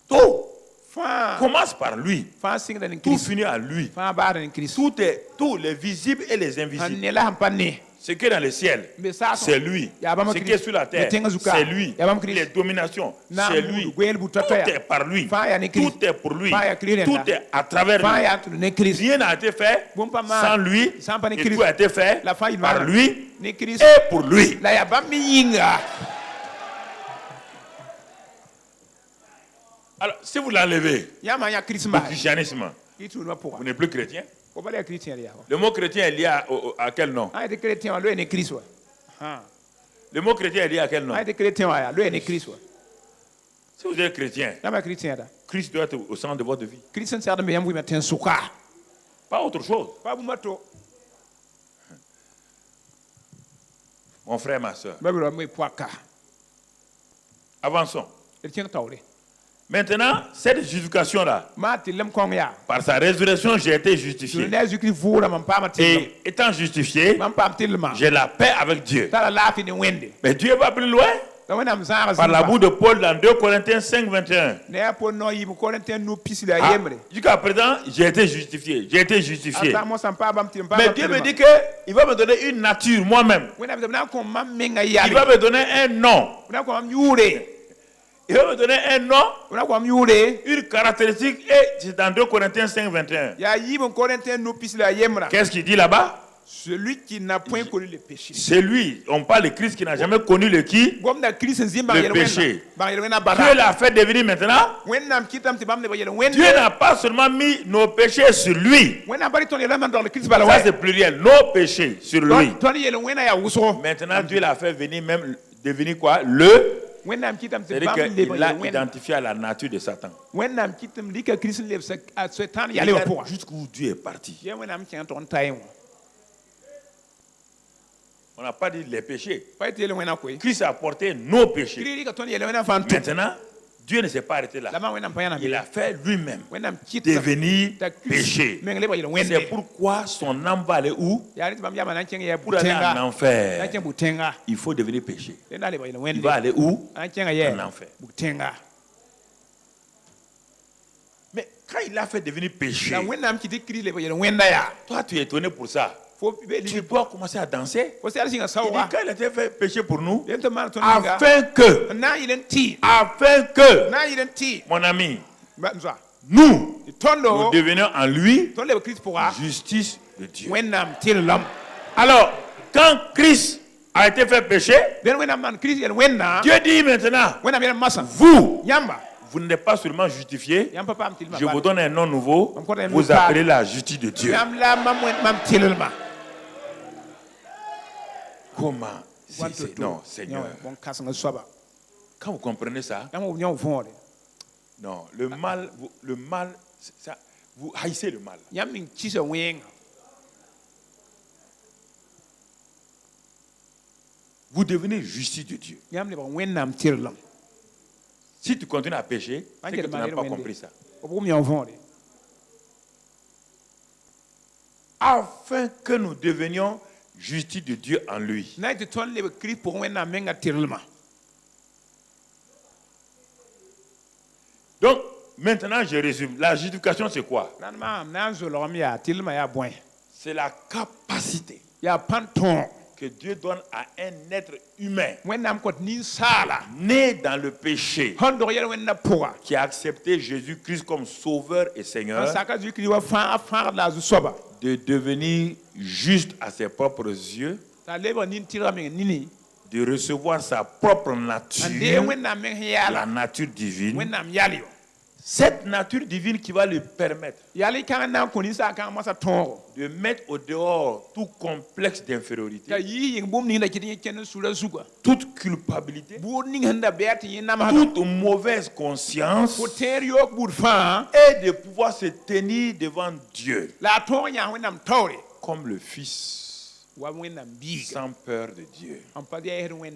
Tout commence par lui. Tout finit à lui. Tout les visibles et les invisibles. Ce qui est dans le ciel, c'est lui. Ce qui est sur la terre, c'est lui. Les dominations, c'est lui. Tout est par lui. Tout est pour lui. Tout est à travers lui. Rien n'a été fait sans lui. Et tout a été fait par lui et pour lui. Alors, si vous l'enlevez, le christianisme, vous n'êtes plus chrétien. Le mot chrétien est lié à quel nom? Le mot chrétien est lié à quel nom? Si vous êtes chrétien, Christ doit être au centre de votre vie. Pas autre chose. Mon frère, ma soeur. Avançons. Maintenant, cette justification-là, par sa résurrection, j'ai été justifié. Et étant justifié, j'ai la paix avec Dieu. Mais Dieu va plus loin. Par la bouche de Paul dans 2 Corinthiens 5, 21. Jusqu'à présent, j'ai été justifié. J'ai été justifié. Mais Dieu me dit qu'il va me donner une nature moi-même. Il va me donner un nom. Il va me donner un nom, une caractéristique, et c'est dans 2 Corinthiens 5, 21. Qu'est-ce qu'il dit là-bas? Celui qui n'a point connu le péché. C'est lui, on parle de Christ qui n'a jamais connu le qui? Le péché. Dieu l'a fait devenir maintenant. Dieu n'a pas seulement mis nos péchés sur lui. Ça c'est pluriel, nos péchés sur lui. Maintenant Dieu l'a fait venir même devenir quoi? Le. C'est-à-dire qu'il l'a identifié à la nature de Satan. Jusqu'où Dieu est parti. On n'a pas dit les péchés. Christ a porté nos péchés. Maintenant, Dieu ne s'est pas arrêté là. Il a fait lui-même devenir péché. C'est pourquoi son âme va aller où? Pour aller en enfer. Il faut devenir péché. Il va aller où? En enfer. Mais quand il a fait devenir péché, toi tu es étonné pour ça. Tu dois commencer à danser. Il dit quand il a été fait péché pour nous, afin que, mon ami, nous devenions en lui justice de Dieu. Alors, quand Christ a été fait péché, Dieu dit maintenant, vous n'êtes pas seulement justifié, je vous donne un nom nouveau, vous appelez la justice de Dieu. Comment? Non, Seigneur. Quand vous comprenez ça, non, le mal, ça, vous haïssez le mal. Vous devenez justice de Dieu. Si tu continues à pécher, c'est que tu n'as pas compris ça. Afin que nous devenions justice de Dieu en lui. Donc, maintenant je résume. La justification, c'est quoi? C'est la capacité que Dieu donne à un être humain né dans le péché, qui a accepté Jésus-Christ comme sauveur et Seigneur, de devenir juste à ses propres yeux, de recevoir sa propre nature, la nature divine. Cette nature divine qui va lui permettre de mettre au dehors tout complexe d'infériorité, toute culpabilité, toute mauvaise conscience, et de pouvoir se tenir devant Dieu comme le Fils, sans peur de Dieu,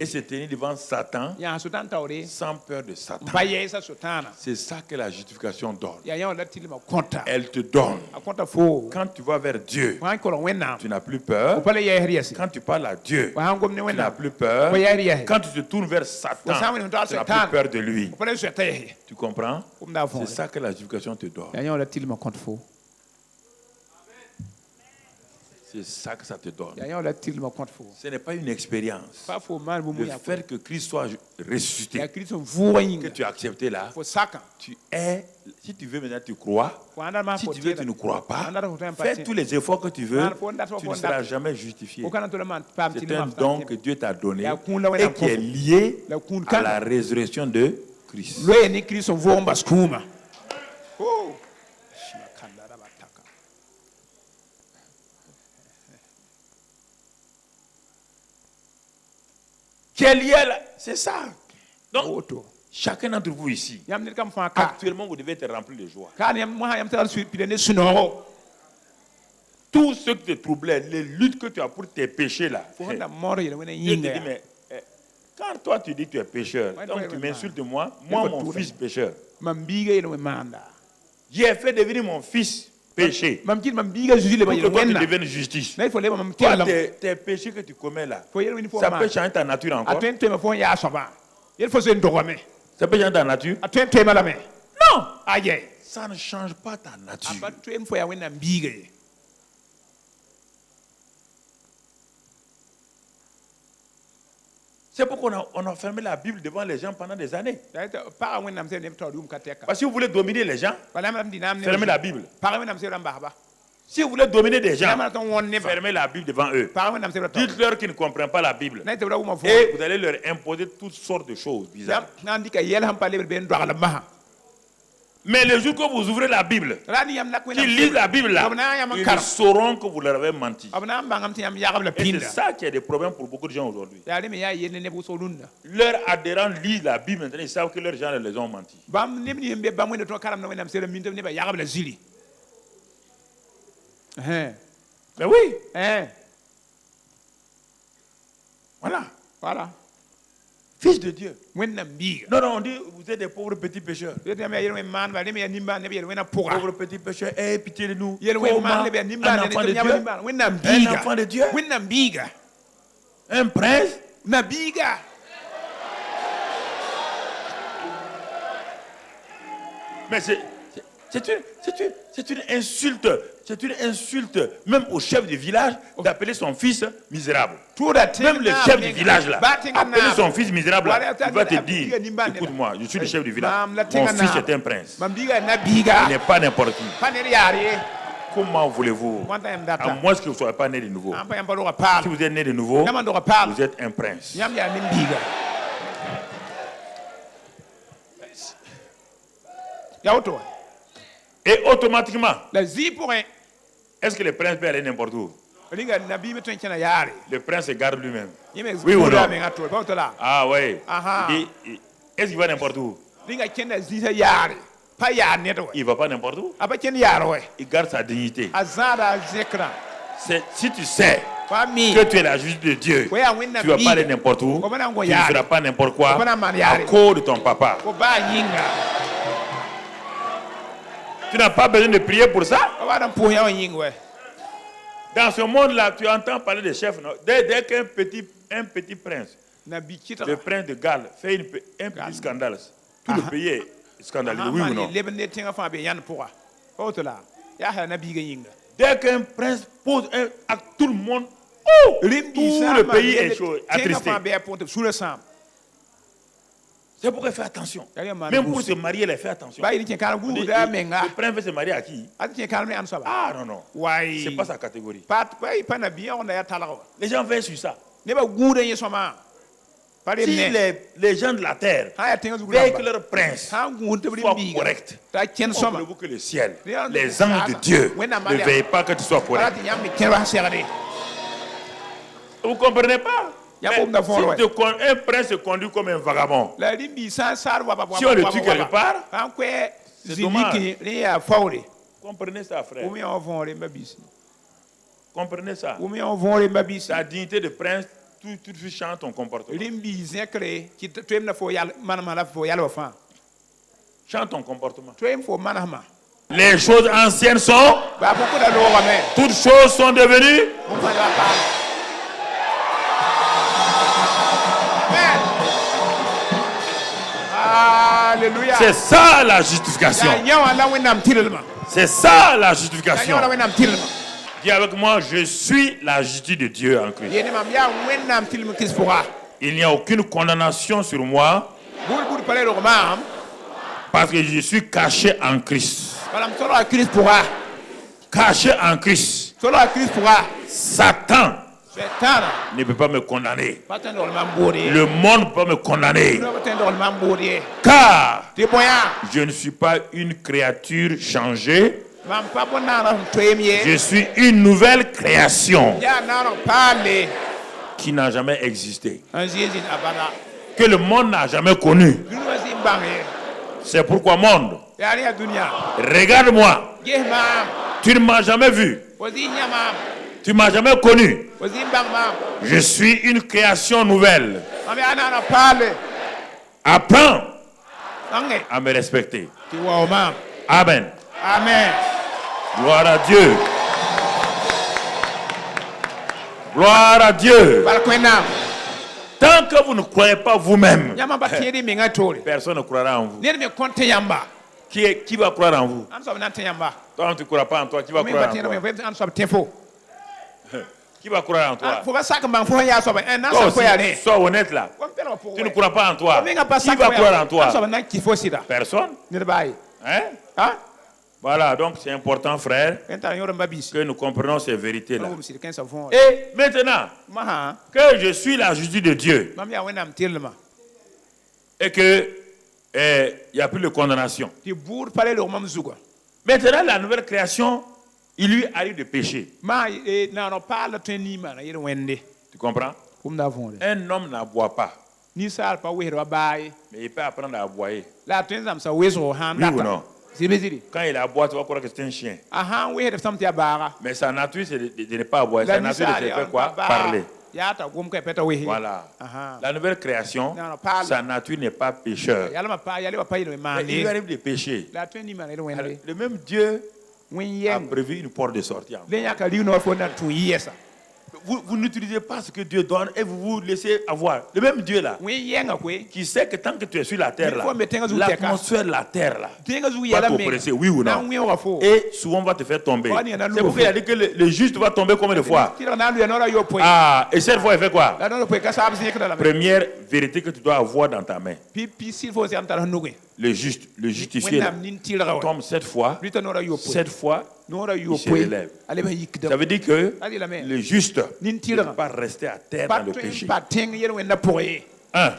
et se tenir devant Satan sans peur de Satan. C'est ça que la justification donne. Elle te donne. Quand tu vas vers Dieu, tu n'as plus peur. Quand tu parles à Dieu, tu n'as plus peur. Quand tu te tournes vers Satan, tu n'as plus peur de lui. Tu comprends? C'est ça que la justification te donne. C'est ça que ça te donne. Ce n'est pas une expérience. Le fait que Christ soit ressuscité, que tu as accepté là, tu es, si tu veux maintenant tu crois, si tu veux tu ne crois pas, fais tous les efforts que tu veux, tu ne seras jamais justifié. C'est un don que Dieu t'a donné et qui est lié à la résurrection de Christ. Qui est lié là, c'est ça. Donc, chacun d'entre vous ici, actuellement, vous devez être rempli de joie. Tout ce qui te troublait, les luttes que tu as pour tes péchés là, Dieu te dit, mais quand toi tu dis que tu es pécheur, donc tu m'insultes moi, mon fils pécheur. J'ai fait devenir mon fils péché pour que toi tu deviennes justice. Toi, tes péchés que tu commets là, ça peut changer ta nature encore. Ça peut changer ta nature? Non! Ça ne change pas ta nature. C'est pourquoi on a fermé la Bible devant les gens pendant des années. Parce que si vous voulez dominer les gens, fermez la Bible. Si vous voulez dominer des gens, fermez la Bible devant eux. Dites-leur qu'ils ne comprennent pas la Bible. Et vous allez leur imposer toutes sortes de choses bizarres. Mais le jour que vous ouvrez la Bible, qu'ils lisent la Bible là, ils sauront que vous leur avez menti. Et c'est ça qui a des problèmes pour beaucoup de gens aujourd'hui. Leurs adhérents lisent la Bible maintenant, ils savent que leurs gens les ont menti. Mais oui. Voilà. Fils de Dieu. Non, on dit, vous êtes des pauvres petits pécheurs. Pauvres petits pécheurs, ayez pitié de nous. Un enfant de Dieu. Un prince. Mais c'est une insulte. C'est une insulte, même au chef du village, d'appeler son fils misérable. Même le chef du village, là, appeler son fils misérable, là, il va te dire, écoute-moi, je suis le chef du village. Mon fils est un prince. Il n'est pas n'importe qui. Comment voulez-vous, à moins que vous ne soyez pas né de nouveau? Si vous êtes né de nouveau, vous êtes un prince. Et automatiquement, est-ce que le prince peut aller n'importe où? Le prince se garde lui-même. Oui ou non? Ah oui. Est-ce qu'il va n'importe où? Il ne va pas n'importe où. Il garde sa dignité. Si tu sais que tu es la justice de Dieu, tu ne vas pas aller n'importe où. Tu ne feras pas n'importe quoi à cause de ton papa. Tu n'as pas besoin de prier pour ça. Dans ce monde-là, tu entends parler des chefs. Dès qu'un petit prince, le prince de Galles, fait un petit scandale, tout le pays est scandalisé, oui ou non? Dès qu'un prince pose un acte, tout le monde, tout le pays est attristé. C'est pourquoi il fait attention. Même pour se marier, il fait attention. Le prince veut se marier à qui? Ah non, non. C'est pas sa catégorie. Les gens veillent sur ça. Si les gens de la terre veillent que leur prince soit correct, comment voulez-vous que le ciel, les anges de Dieu, ne veillent pas que tu sois correct? Vous ne comprenez pas? Si un prince se conduit comme un vagabond, si on le tue quelque part, c'est dommage. Comprenez ça, frère. Comprenez ça. La dignité de prince, tout de suite change ton comportement. Change ton comportement. Les choses anciennes sont, toutes choses sont devenues. C'est ça la justification. C'est ça la justification. Dis avec moi, je suis la justice de Dieu en Christ. Il n'y a aucune condamnation sur moi parce que je suis caché en Christ. Caché en Christ. Satan ne peut pas me condamner. Le monde ne peut pas me condamner. Car je ne suis pas une créature changée. Je suis une nouvelle création qui n'a jamais existé. Que le monde n'a jamais connu. C'est pourquoi, monde, regarde-moi. Tu ne m'as jamais vu. Tu ne m'as jamais connu. Je suis une création nouvelle. Apprends à me respecter. Amen. Amen. Gloire à Dieu. Gloire à Dieu. Tant que vous ne croyez pas vous-même, personne ne croira en vous. Qui va croire en vous? Toi, tu ne crois pas en toi, qui va croire en toi? Qui va croire en toi? Sois honnête là. Tu ne crois pas en toi. Qui va croire en toi? Personne. Hein? Voilà, donc c'est important, frère, que nous comprenions ces vérités-là. Et maintenant que je suis la justice de Dieu et que il n'y a plus de condamnation. Maintenant, la nouvelle création, il lui arrive de pécher. Tu comprends? Un homme n'aboie pas. Mais il peut apprendre à aboyer. Oui ou non? Quand il aboie, tu vas croire que c'est un chien. Mais sa nature, c'est de ne pas aboyer. Sa nature, c'est de faire quoi? Parler. Voilà. La nouvelle création, sa nature n'est pas pécheur. Mais il lui arrive de pécher. Le même Dieu a prévu une porte de sortie. Vous n'utilisez pas ce que Dieu donne et vous vous laissez avoir. Le même Dieu là, qui sait que tant que tu es sur la terre là, l'atmosphère de la terre là, va t'oppresser, oui ou non? Et souvent va te faire tomber. C'est pourquoi il a dit que le juste va tomber combien de fois? Ah, et cette fois il fait quoi? Première vérité que tu dois avoir dans ta main. Le juste, le justifié tombe 7 fois, il se relève. Ça veut dire que le juste ne peut pas rester à terre dans le péché. Un.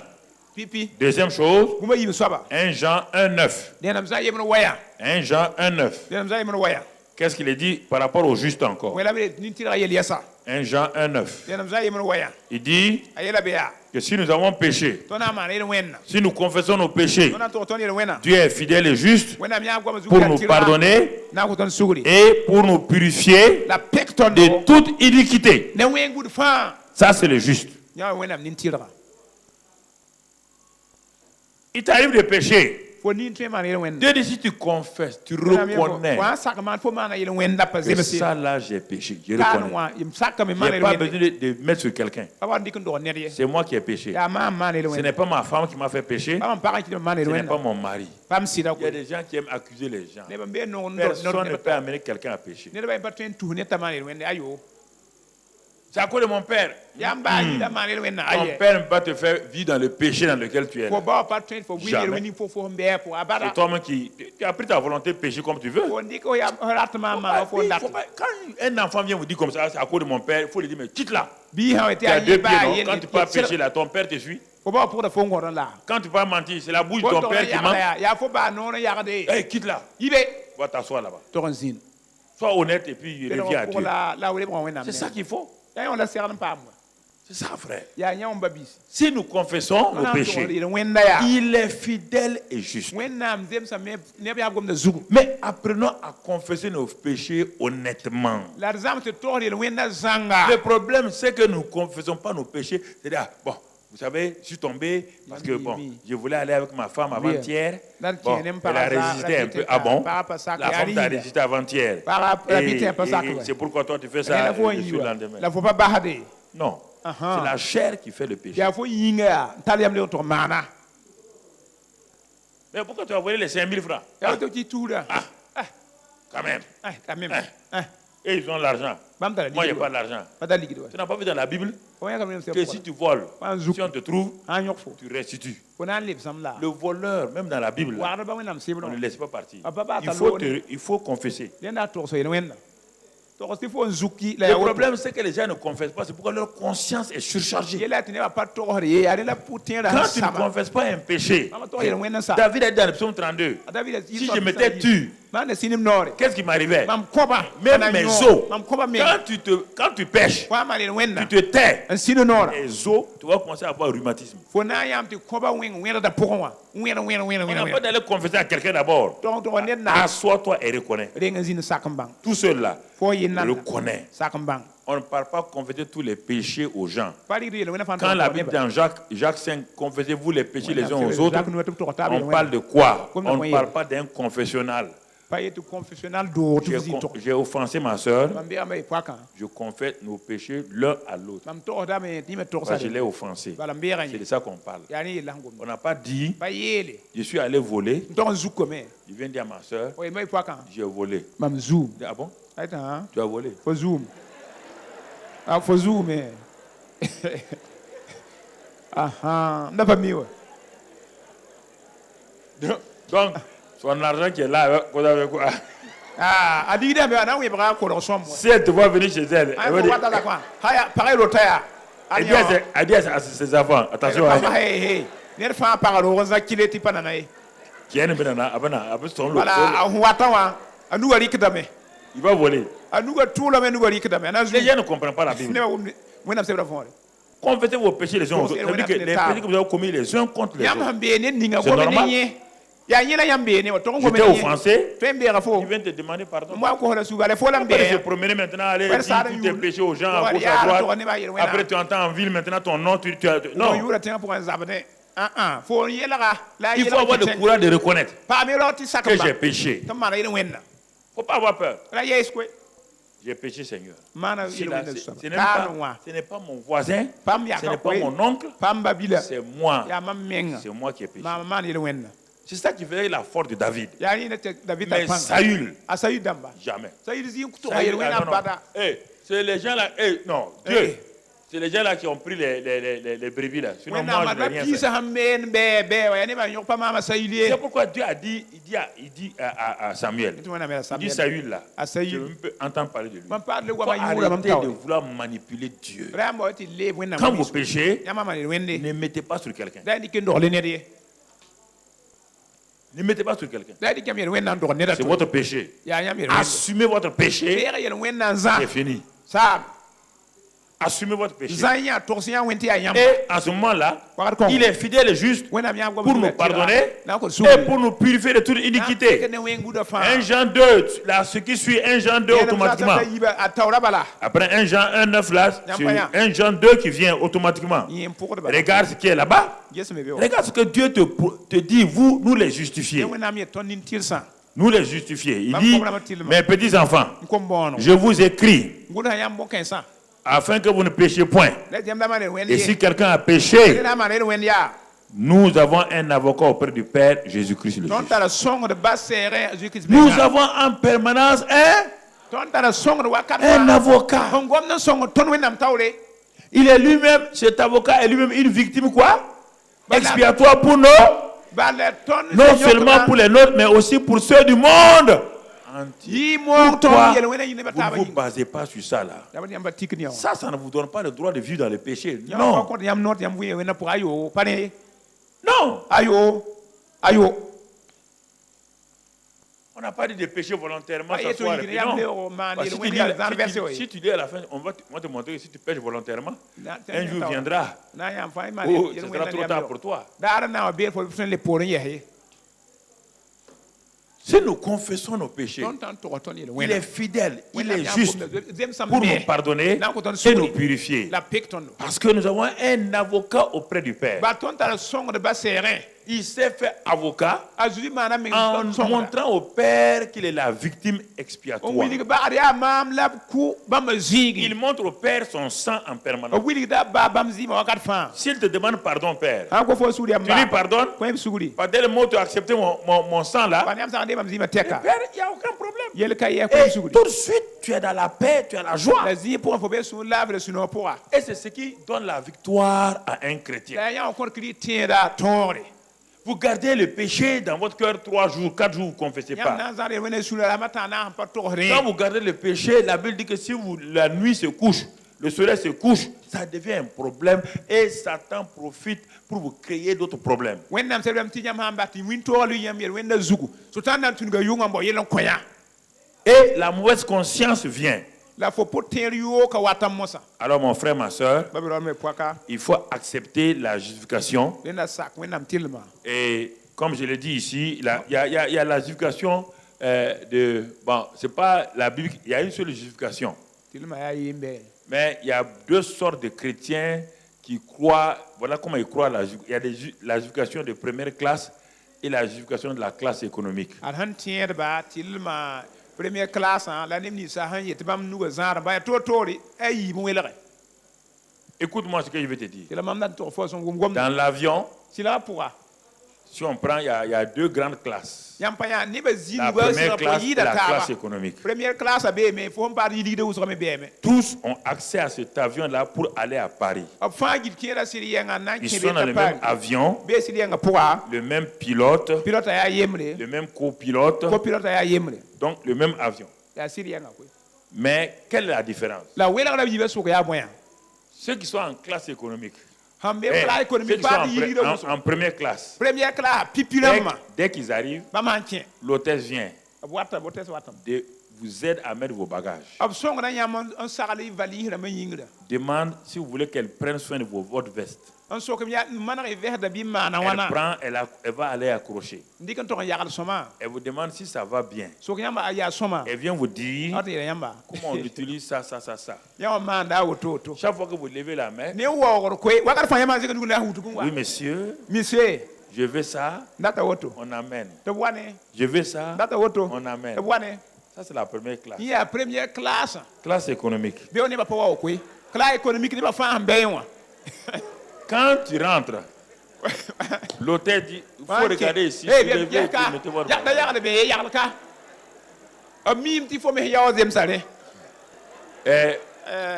Deuxième chose, 1 Jean 1,9. 1 Jean 1,9. Qu'est-ce qu'il est dit par rapport au juste encore? 1 Jean 1,9. Il dit que si nous avons péché, si nous confessons nos péchés, Dieu est fidèle et juste pour nous pardonner et pour nous purifier de toute iniquité. Ça, c'est le juste. Il t'arrive de pécher. Dieu dit, si tu confesses, tu reconnais que ça là j'ai péché, je reconnais. Je n'ai pas besoin de mettre sur quelqu'un. C'est moi qui ai péché. Ce n'est pas ma femme qui m'a fait pécher. Ce n'est pas mon mari. Il y a des gens qui aiment accuser les gens. Personne ne peut amener quelqu'un à pécher. C'est à cause de mon père. Ton père ne peut pas te faire vivre dans le péché dans lequel tu es. Jamais. C'est toi-même qui as pris ta volonté de pécher comme tu veux. Quand un enfant vient vous dire comme ça, c'est à cause de mon père, il faut lui dire, mais quitte-la. Tu as 2 pieds, non? Quand tu peux pécher là, ton père te suit. Quand tu vas mentir, c'est la bouche de ton père qui ment. Hey, quitte-la. Va t'asseoir là-bas. Sois honnête et puis reviens à Dieu. C'est ça qu'il faut. C'est ça, frère. Si nous confessons nos péchés, il est fidèle et juste. Mais apprenons à confesser nos péchés honnêtement. Le problème, c'est que nous ne confessons pas nos péchés. C'est-à-dire, bon, vous savez, je suis tombé parce que bon, je voulais aller avec ma femme avant-hier. Bon, elle a résisté un peu. Ah bon? La femme t'a résisté avant-hier. Et c'est pourquoi toi tu fais ça le lendemain. Non. C'est la chair qui fait le péché. Mais pourquoi tu as volé les 5 000 francs? Quand même. Et ils ont l'argent. Moi, je n'ai pas l'argent. Tu n'as pas vu dans la Bible que si tu voles, si on te trouve, tu restitues. Le voleur, même dans la Bible, on ne le laisse pas partir. Il faut confesser. Le problème, c'est que les gens ne confessent pas. C'est pourquoi leur conscience est surchargée. Quand tu ne confesses pas un péché, David a dit dans le psaume 32, si je m'étais tué, qu'est-ce qui m'arrivait? Même mes os, quand tu pêches, tu te tais. Les os, tu vas commencer à avoir rhumatisme. On n'a pas d'aller confesser à quelqu'un d'abord. Assois-toi et reconnais. Tout seul là, reconnais. On ne parle pas confesser tous les péchés aux gens. Quand la Bible dans Jacques 5, confessez-vous les péchés les uns aux autres, on parle de quoi? On ne parle pas d'un confessionnal. J'ai offensé ma soeur. Je confesse nos péchés l'un à l'autre. Je l'ai offensé. C'est de ça qu'on parle. On n'a pas dit, je suis allé voler. Je viens dire à ma soeur, j'ai volé. Ah bon? Tu as volé? Faut zoom. Ah, faut zoomer. Ah, n'a pas mis. Donc, son argent qui est là, vous avez quoi? Ah, a dit que oui, si elle te voit venir chez elle, elle va dire, pareil, l'autre. elle dit à ses enfants, attention. Il va voler. Les gens ne comprennent pas la Bible. Confessez vos péchés les uns aux autres. Ça veut dire que les péchés que vous avez commis les uns contre les autres. C'est normal. J'étais offensé. Il vient te demander pardon. Après, se promener maintenant, aller dire tous tes péchés aux gens à gauche, à droite. Après, tu entends en ville maintenant ton nom. Non. Il faut avoir le courage de reconnaître que j'ai péché. Il ne faut pas avoir peur. J'ai péché, Seigneur. Ce n'est pas mon voisin, ce n'est pas mon oncle, c'est moi. C'est moi qui ai péché. C'est ça qui faisait la force de David. Mais Saül, jamais. C'est les gens là, non, Dieu. C'est les gens là qui ont pris les brebis là. Sinon, moi, je n'ai rien fait. C'est pourquoi Dieu a dit, il dit à Samuel, il dit Saül là, je peux entendre parler de lui. Il faut arrêter de vouloir manipuler Dieu. Quand vous péchez, ne mettez pas sur quelqu'un. Ne mettez pas sur quelqu'un. C'est votre péché. Assumez votre péché. C'est fini. Assumez votre péché. Et à ce moment-là, il est fidèle et juste pour nous pardonner et pour nous purifier de toute iniquité. 1 Jean 2, là, ce qui suit 1 Jean 2 automatiquement. Après 1 Jean 1, 9 là, c'est 1 Jean 2 qui vient automatiquement. Regarde ce qui est là-bas. Regarde ce que Dieu te dit, vous, nous les justifier. Nous les justifier. Il dit, mes petits enfants, je vous écris afin que vous ne péchiez point. Et si quelqu'un a péché, nous avons un avocat auprès du Père, Jésus-Christ le juste. Nous avons en permanence un avocat. Il est lui-même, cet avocat est lui-même une victime quoi? Expiatoire pour nous. Non seulement pour les nôtres, mais aussi pour ceux du monde. Pourquoi vous ne vous basez pas sur ça là? Ça ne vous donne pas le droit de vivre dans le péché. Non. Non. On n'a pas dit de pécher volontairement. Si tu dis à la fin, on va te montrer que si tu pêches volontairement, un jour viendra où ce sera trop tard pour toi. Si nous confessons nos péchés, il est fidèle, il est juste pour nous pardonner et nous purifier. Parce que nous avons un avocat auprès du Père. Il s'est fait avocat en montrant au Père qu'il est la victime expiatoire. Il montre au Père son sang en permanence. S'il te demande pardon, Père, tu lui pardonnes. Par dès le mot tu as accepté mon sang là, Père, il n'y a aucun problème. Et tout de suite, tu es dans la paix, tu as la joie. Et c'est ce qui donne la victoire à un chrétien. Vous gardez le péché dans votre cœur 3 jours, 4 jours, vous ne confessez pas. Quand vous gardez le péché, la Bible dit que si la nuit se couche, le soleil se couche, ça devient un problème et Satan profite pour vous créer d'autres problèmes. Et la mauvaise conscience vient. Alors mon frère, ma soeur, il faut accepter la justification. Et comme je l'ai dit ici, il y a la justification bon, c'est pas la Bible, il y a une seule justification. Mais il y a deux sortes de chrétiens qui croient, voilà comment ils croient. Il y a la justification de première classe et la justification de la classe économique. Première classe, la Écoute-moi ce que je vais te dire. Dans l'avion, si on prend, il y a deux grandes classes. La première classe et la classe économique. Tous ont accès à cet avion-là pour aller à Paris. Ils sont dans le même avion, le même pilote, le même copilote, donc le même avion. Mais quelle est la différence? Ceux qui sont en classe économique, ceux qui sont en première classe, dès qu'ils arrivent, l'hôtesse vient vous aide à mettre vos bagages. Demande si vous voulez qu'elle prenne soin de votre veste. Elle prend, elle va aller accrocher. Elle vous demande si ça va bien. Elle vient vous dire comment on utilise ça. Chaque fois que vous levez la main, oui monsieur, je veux ça, on amène. Je veux ça, on amène. Ça c'est la première classe. Classe économique. Quand tu rentres, l'hôtel dit, il faut regarder ici, mettez votre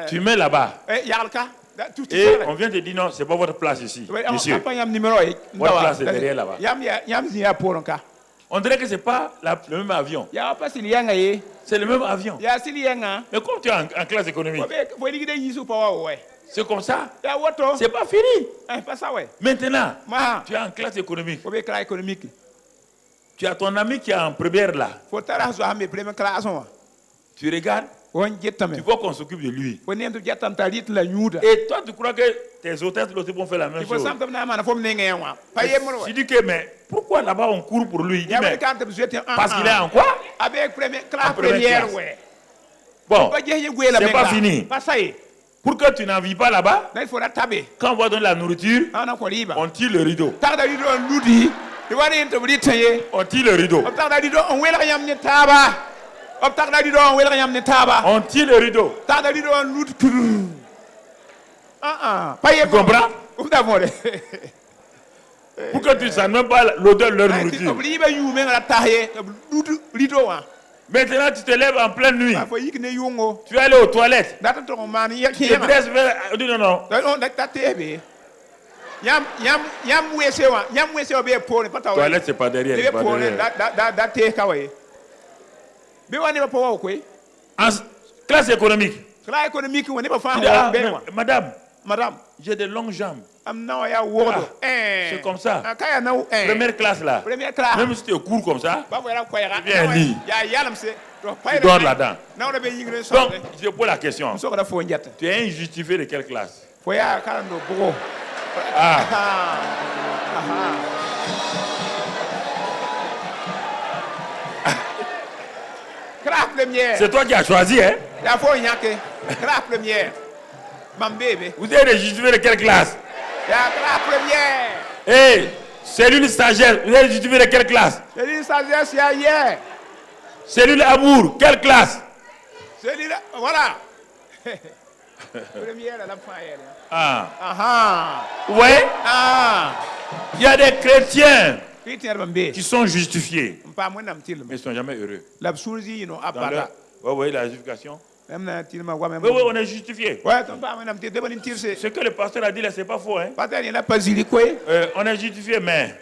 tu mets là-bas. Et on vient te dire non, c'est pas votre place ici. Monsieur, votre place est derrière là-bas. On dirait que c'est pas le même avion. C'est le même avion. Mais comme tu es en classe économique, c'est comme ça. C'est pas fini. Maintenant, tu es en classe économique. Tu as ton ami qui est en première là. Tu regardes. Tu vois qu'on s'occupe de lui. Et toi, tu crois que tes hôtesses vont faire la même chose. Tu dis que, mais pourquoi là-bas on court pour lui? Il dit, mais parce qu'il est en quoi? En première. Bon, c'est pas fini. Pour que tu n'en vis pas là-bas, quand on va donner la nourriture, on tire le rideau. On tire le rideau. On tire le rideau. Tu comprends? Pour que tu ne sentes même pas l'odeur de leur nourriture. Maintenant, tu te lèves en pleine nuit. Tu es allé aux toilettes. Tu te dresses vers... Non. Toilette, c'est pas derrière. En classe économique. Madame, j'ai de longues jambes. C'est comme ça. Première classe là. Même si tu es court comme ça, tu viens lit. Tu dors là-dedans. Donc, je pose la question. Tu es injustifié de quelle classe? C'est toi qui as choisi, hein? Vous êtes justifié de quelle classe? Hey, cellule stagiaire, vous êtes justifié de quelle classe? Cellule amour, quelle classe? Voilà. Ouais. Il y a des chrétiens qui sont justifiés, mais ils ne sont jamais heureux. Oui, la justification. Oui, on est justifié. Ce que le pasteur a dit là, c'est pas faux. Hein? On est justifié, mais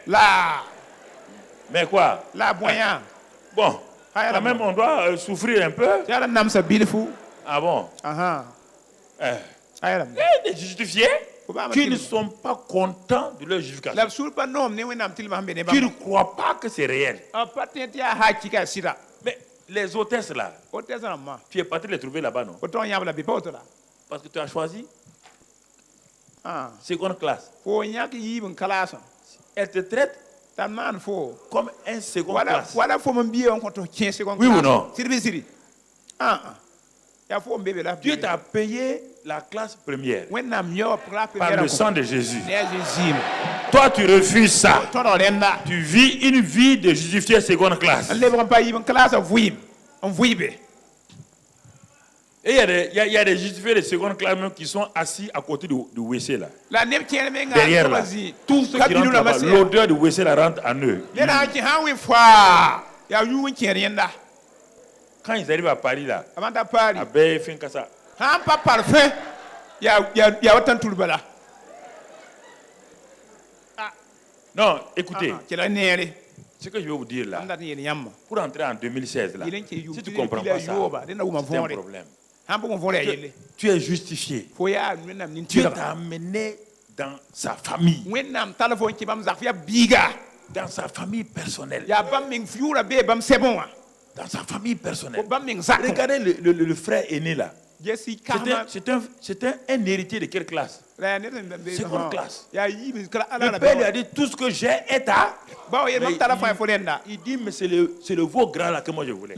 quoi? Bon, quand même, on doit souffrir un peu. Ah bon? Les justifiés qui ne sont pas contents de leur justification, qui ne croient pas que c'est réel. Mais les hôtesses là, tu es parti les trouver là-bas, non? Parce que tu as choisi seconde classe. Elle te traite comme un second classe. Oui ou non? Dieu t'a payé la classe première par le sang de Jésus. Toi, tu refuses ça. Tu vis une vie de justifié seconde classe. Et il y a des justifiés de seconde classe même qui sont assis à côté du WC là. Derrière là. Tous ceux qui rentrent là-bas, l'odeur du WC là rentre en eux. Quand ils arrivent à Paris là, à Béfinkassa. Non, écoutez. Ce que je vais vous dire là, pour entrer en 2016 là, si tu ne comprends pas ça, c'est un problème. Tu es justifié. Tu es amené dans sa famille. Dans sa famille personnelle. Dans sa famille personnelle. Regardez le frère aîné là. C'était un héritier de quelle classe? Seconde classe. Le père lui a dit tout ce que j'ai est à. Il dit mais c'est le veau gras là que moi je voulais.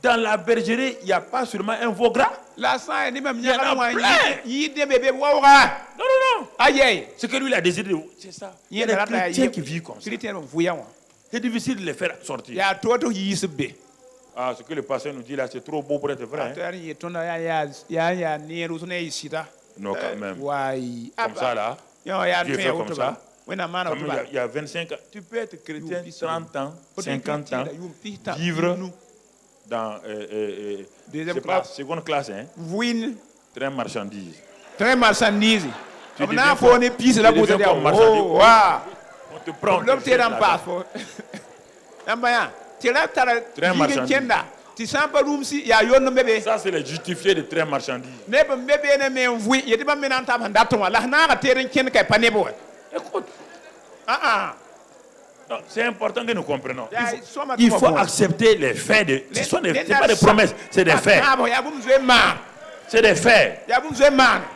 Dans la bergerie, il n'y a pas seulement un veau gras. Il y en a plein. Non. Ce que lui il a désiré, c'est ça. Il y a des chrétiens qui vivent comme ça. C'est difficile de les faire sortir. Ah, ce que le pasteur nous dit là, c'est trop beau pour être vrai. Non, quand même. Comme ça là. Dieu fait comme ça. Il y a 25 ans. Tu peux être chrétien 30 ans, 50 ans, vivre dans deuxième classe, seconde classe, hein? Train marchandise. Tu deviens comme marchandise. On te prend. Train marchandise. Ça, c'est le justifié de train marchandise. Écoute. C'est important que nous comprenions. Il faut accepter les faits. Ce n'est pas des promesses, c'est des faits. C'est des faits.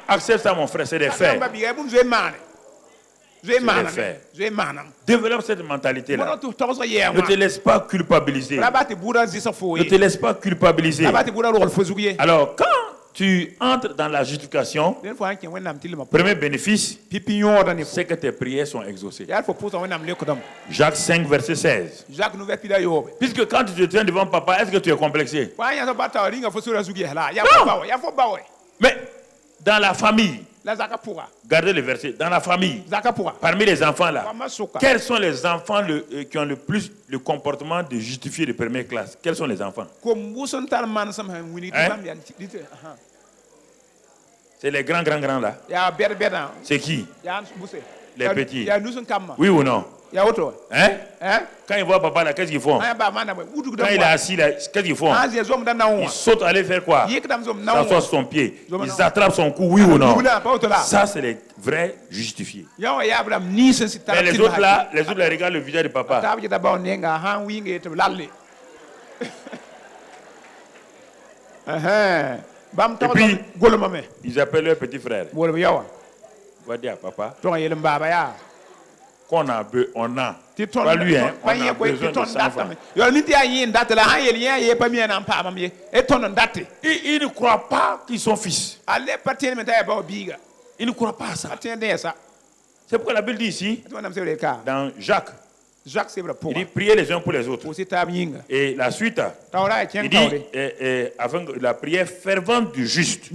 Accepte ça, mon frère, c'est des faits. Développe cette mentalité-là. Ne te laisse pas culpabiliser. Ne te laisse pas culpabiliser. Alors, quand tu entres dans la justification, premier bénéfice, c'est que tes prières sont exaucées. Jacques 5, verset 16. Puisque quand tu te tiens devant papa, est-ce que tu es complexé? Non. Mais dans la famille, gardez le verset. Dans la famille, parmi les enfants là, quels sont les enfants qui ont le plus le comportement de justifié de première classe? Quels sont les enfants? C'est les grands là. C'est qui? Les petits. Oui ou non? Hein? Quand ils voient papa là, qu'est-ce qu'ils font? Quand il est assis là, qu'est-ce qu'ils font? Ils sautent aller faire quoi? S'assoient sur son pied. Ils attrapent son cou, oui ou non? Ça, c'est les vrais justifiés. Mais les autres là regardent le visage de papa. Et puis, ils appellent leur petit frère. Va dire à papa qu'on a pas lui, hein, on a besoin de 100 francs. Ils ne croient pas qu'ils sont fils. Ils ne croient pas à ça. C'est pourquoi la Bible dit ici, dans Jacques, il dit priez les uns pour les autres. Et la suite, il dit afin que la prière fervente du juste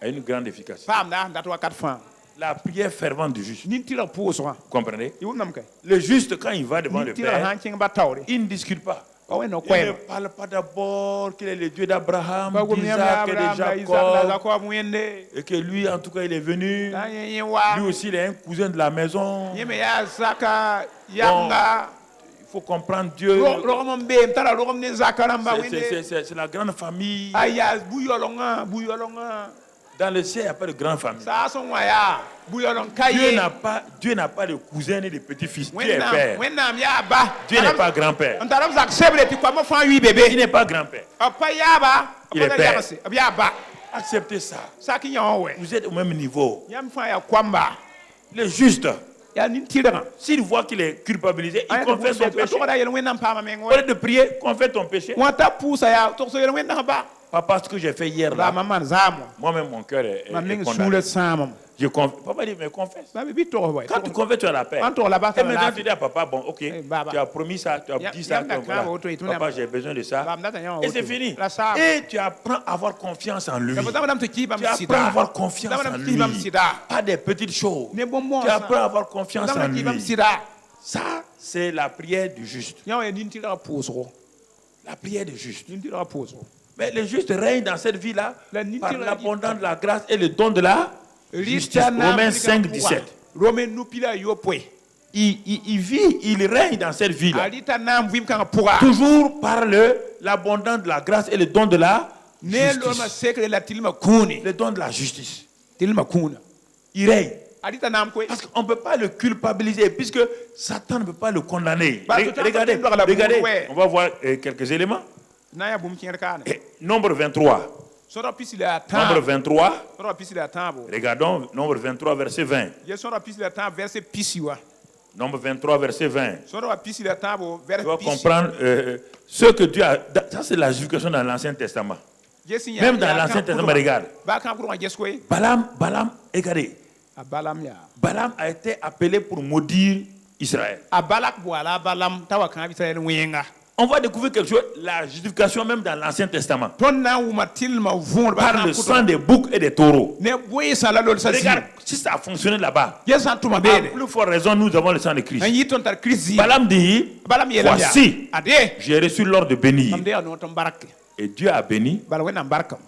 a une grande efficacité. La prière fervente du juste. Vous comprenez? Le juste, quand il va devant le Père, il ne discute pas. Il ne parle pas d'abord qu'il est le Dieu d'Abraham, d'Isaac et de Jacob. Et que lui, en tout cas, il est venu. Lui aussi, il est un cousin de la maison. Bon, il faut comprendre Dieu. C'est la grande famille. Dans le ciel, il n'y a pas de grande famille. Dieu n'a pas de cousin ni de petit-fils. Dieu est père. Dieu n'est pas grand-père. Il n'est pas grand-père. Il est père. Acceptez ça. Vous êtes au même niveau. Le juste, s'il voit qu'il est culpabilisé, il confesse son péché. Au lieu de prier, confesse ton péché. Papa, ce que j'ai fait hier là, moi-même mon cœur est condamné. Papa dit, mais confesse. Quand tu confesses, tu as la paix. Et maintenant tu dis à papa, bon, ok, tu as promis ça, tu as dit ça, voilà. Papa, j'ai besoin de ça. Et c'est fini. Et tu apprends à avoir confiance en lui. Tu apprends à avoir confiance en lui. Pas des petites choses. Tu apprends à avoir confiance en lui. Ça, c'est la prière du juste. La prière du juste. Mais le juste règne dans cette vie-là par l'abondance de la grâce et le don de la justice. Romains 5, 17. Il vit, il règne dans cette vie-là. Toujours par l'abondance de la grâce et le don de la justice. Le don de la justice. Il règne. Parce qu'on ne peut pas le culpabiliser puisque Satan ne peut pas le condamner. Regardez, on va voir quelques éléments. Nombre 23. Nombre 23. Regardons Nombre 23, verset 20. Nombre 23, verset 20. Tu vas comprendre ce que Dieu a. Ça, c'est la justification dans l'Ancien Testament. Même dans l'Ancien Testament, regarde. Balaam, regardez. Balaam a été appelé pour maudire Israël. On va découvrir quelque chose, la justification même dans l'Ancien Testament. Par le sang des boucs et des taureaux. Regarde, si ça a fonctionné là-bas, à plus forte raison, nous avons le sang de Christ. Balaam dit, voici, j'ai reçu l'ordre de bénir. Et Dieu a béni,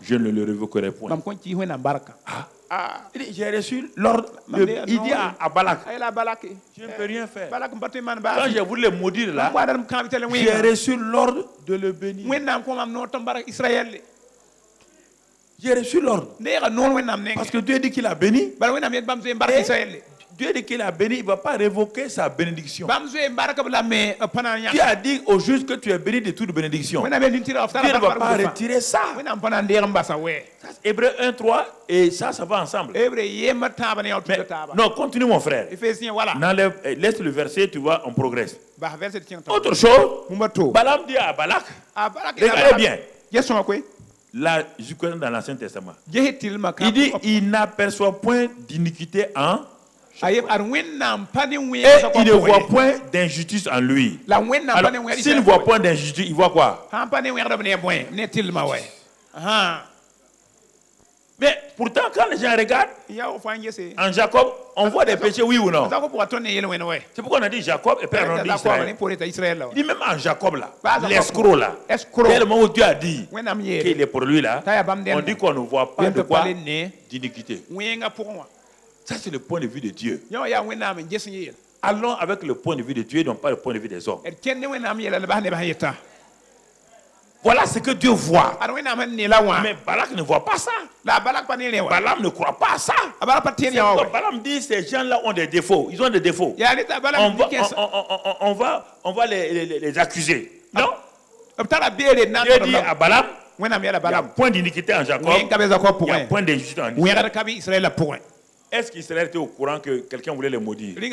je ne le révoquerai point. Il dit, j'ai reçu l'ordre. Il dit à Balak, je ne peux rien faire. Quand j'ai voulu le maudire là, j'ai reçu l'ordre de le bénir. J'ai reçu l'ordre. Parce que Dieu dit qu'il a béni. Dieu dit qu'il a béni, il ne va pas révoquer sa bénédiction. Dieu a dit au juste que tu es béni de toute bénédiction. Dieu ne va pas retirer ça. Hébreux 1, 3, et ça va ensemble. Mais, non, continue mon frère. Laisse le verset, tu vois, on progresse. Autre chose, Balaam dit à Balak, regardez bien. La justification dans l'Ancien Testament. Il dit, il n'aperçoit point d'iniquité en et il ne voit point d'injustice en lui. Alors, s'il ne voit point d'injustice, il voit quoi? Mais pourtant, quand les gens regardent, en Jacob, on voit des péchés, oui ou non? C'est pourquoi on a dit Jacob et Père on dit Israël. Il dit même en Jacob là, l'escroc là, tellement où Dieu a dit qu'il est pour lui là, on dit qu'on ne voit pas de quoi d'iniquité. Ça, c'est le point de vue de Dieu. Allons avec le point de vue de Dieu, non pas le point de vue des hommes. Voilà ce que Dieu voit. Mais Balak ne voit pas ça. Balaam ne croit pas à ça. Balaam dit ces gens-là ont des défauts. Ils ont des défauts. On va les accuser. Non? Dieu dit à Balaam, il y a point d'iniquité en Jacob, il y a point d'injustice en Israël. Est-ce qu'Israël était au courant que quelqu'un voulait les maudire? Ils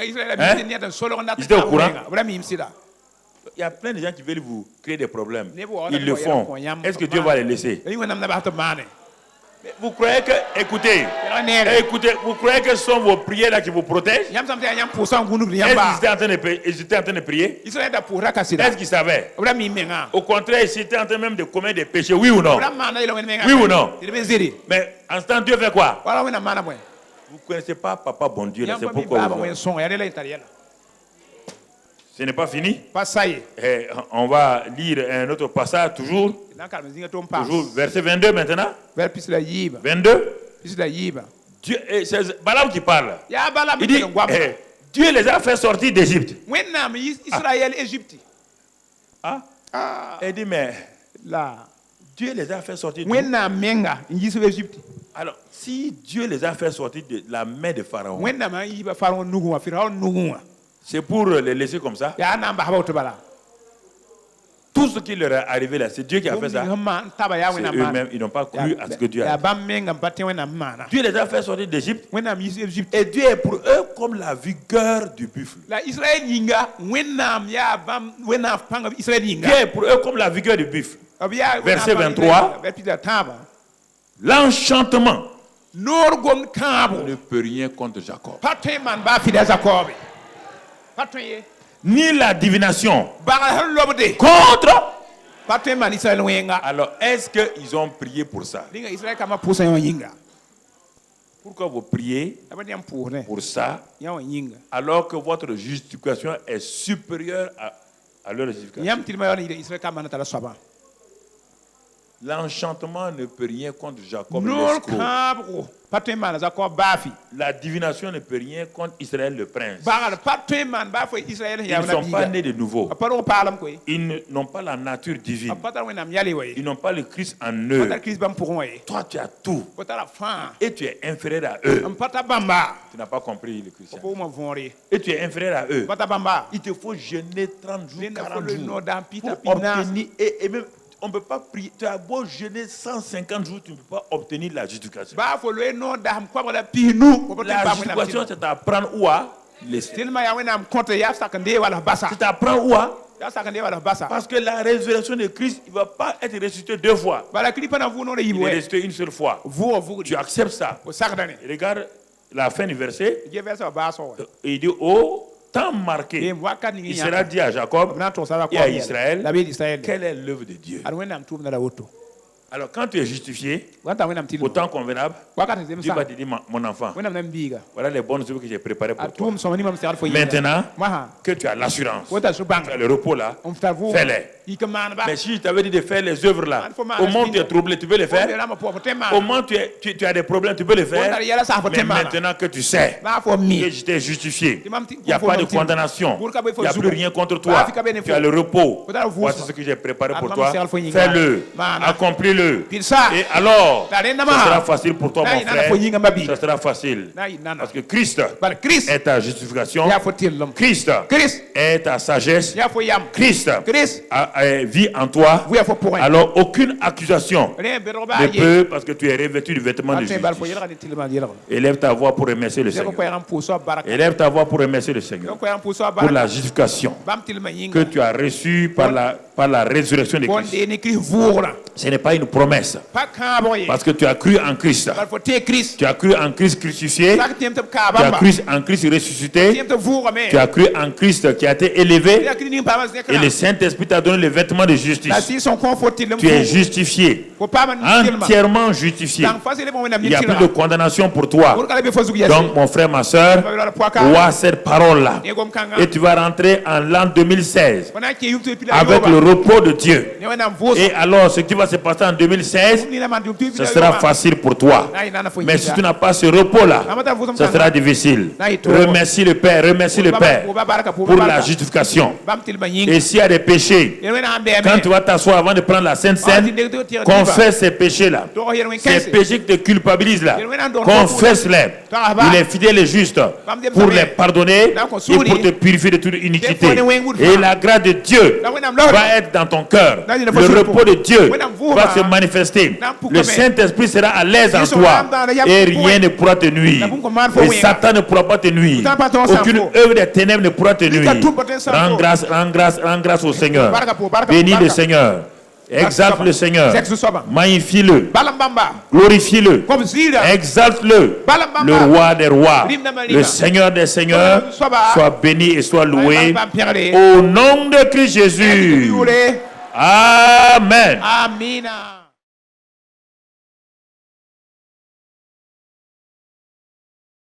étaient au courant? Il y a plein de gens qui veulent vous créer des problèmes. Ils le font. Est-ce que Dieu va les laisser? Vous croyez que, écoutez, vous croyez que ce sont vos prières là qui vous protègent? Est-ce qu'ils étaient en train de prier? Est-ce qu'ils savaient? Au contraire, ils étaient en train même de commettre des péchés, oui ou non? Oui ou non? Mais en ce temps, Dieu fait quoi? Vous ne connaissez pas Papa bon Dieu, c'est pourquoi ce n'est pas fini. On va lire un autre passage toujours. Verset 22 maintenant. 22. Dieu, c'est Balaam qui parle. Il dit, Dieu les a fait sortir d'Égypte. Il dit, mais Dieu les a fait sortir d'Égypte. Alors, si Dieu les a fait sortir de la main de Pharaon, c'est pour les laisser comme ça? Tout ce qui leur est arrivé là, c'est Dieu qui a fait ça. C'est eux-mêmes, ils n'ont pas cru à ce que Dieu a dit. Dieu les a fait sortir d'Égypte. Et Dieu est pour eux comme la vigueur du buffle. Dieu est pour eux comme la vigueur du buffle. Verset 23. L'enchantement ne peut rien contre Jacob. Ni la divination contre. Alors, est-ce qu'ils ont prié pour ça? Pourquoi vous priez pour ça alors que votre justification est supérieure à leur justification? L'enchantement ne peut rien contre Jacob l'escroc. La divination ne peut rien contre Israël le prince. Ils ne sont pas nés de nouveau. Ils n'ont pas la nature divine. Ils n'ont pas le Christ en eux. Toi, tu as tout. Et tu es inférieur à eux. Tu n'as pas compris le christianisme. Et tu es inférieur à eux. Il te faut jeûner 30 jours, 40 jours pour obtenir et même. On ne peut pas prier. Tu as beau jeûner 150 jours, tu ne peux pas obtenir la justification. La justification, c'est d'apprendre où à laisser. C'est d'apprendre où à. Parce que la résurrection de Christ, il ne va pas être ressuscité 2 fois. Il est ressuscité une seule fois. Tu acceptes ça. Regarde la fin du verset. Il dit, oh, temps marqué, il sera dit à Jacob et à Israël, quelle est l'œuvre de Dieu. Alors quand tu es justifié, au temps convenable, Dieu va te dire, mon enfant, voilà les bonnes œuvres que j'ai préparées pour toi. Maintenant que tu as l'assurance, tu as le repos là, fais-les. Mais si je t'avais dit de faire les œuvres là, au moment où tu es troublé, tu peux les faire. Au moment où tu as des problèmes, tu peux les faire. Mais maintenant que tu sais que je t'ai justifié, il n'y a pas de condamnation, il n'y a plus rien contre toi, tu as le repos. Voici ce que j'ai préparé pour toi. Fais-le, accomplis-le. Et alors, ça sera facile pour toi, mon frère. Ça sera facile. Parce que Christ est ta justification. Christ est ta sagesse. Christ vit en toi. Alors, aucune accusation ne peut, parce que tu es revêtu du vêtement de justice. Élève ta voix pour remercier le Seigneur. Élève ta voix pour remercier le Seigneur pour la justification que tu as reçue par la résurrection de Christ. Ce n'est pas une promesse. Parce que tu as cru en Christ. Tu as cru en Christ crucifié. Tu as cru en Christ ressuscité. Tu as cru en Christ qui a été élevé. Et le Saint-Esprit t'a donné le vêtement de justice. Tu es justifié. Entièrement justifié. Il n'y a plus de condamnation pour toi. Donc mon frère, ma soeur, vois cette parole-là. Et tu vas rentrer en l'an 2016 avec le repos de Dieu. Et alors ce qui va se passer en 2016, ce sera facile pour toi. Mais si tu n'as pas ce repos-là, ce sera difficile. Remercie le Père, remercie le Père pour la justification. Et s'il y a des péchés, quand tu vas t'asseoir avant de prendre la Sainte Seine, confesse ces péchés-là. Ces péchés qui te culpabilisent là, confesse-les. Il est fidèle et juste pour les pardonner et pour te purifier de toute iniquité. Et la grâce de Dieu va être dans ton cœur. Le repos de Dieu va se manifester. Le Saint-Esprit sera à l'aise en toi et rien ne pourra te nuire. Et Satan ne pourra pas te nuire. Aucune œuvre des ténèbres ne pourra te nuire. Rends grâce au Seigneur. Bénis le Seigneur. Exalte le Seigneur. Magnifie-le. Glorifie-le. Exalte-le. Le roi des rois. Le Seigneur des seigneurs. Soit béni et soit loué. Au nom de Christ Jésus. Amen. Amina.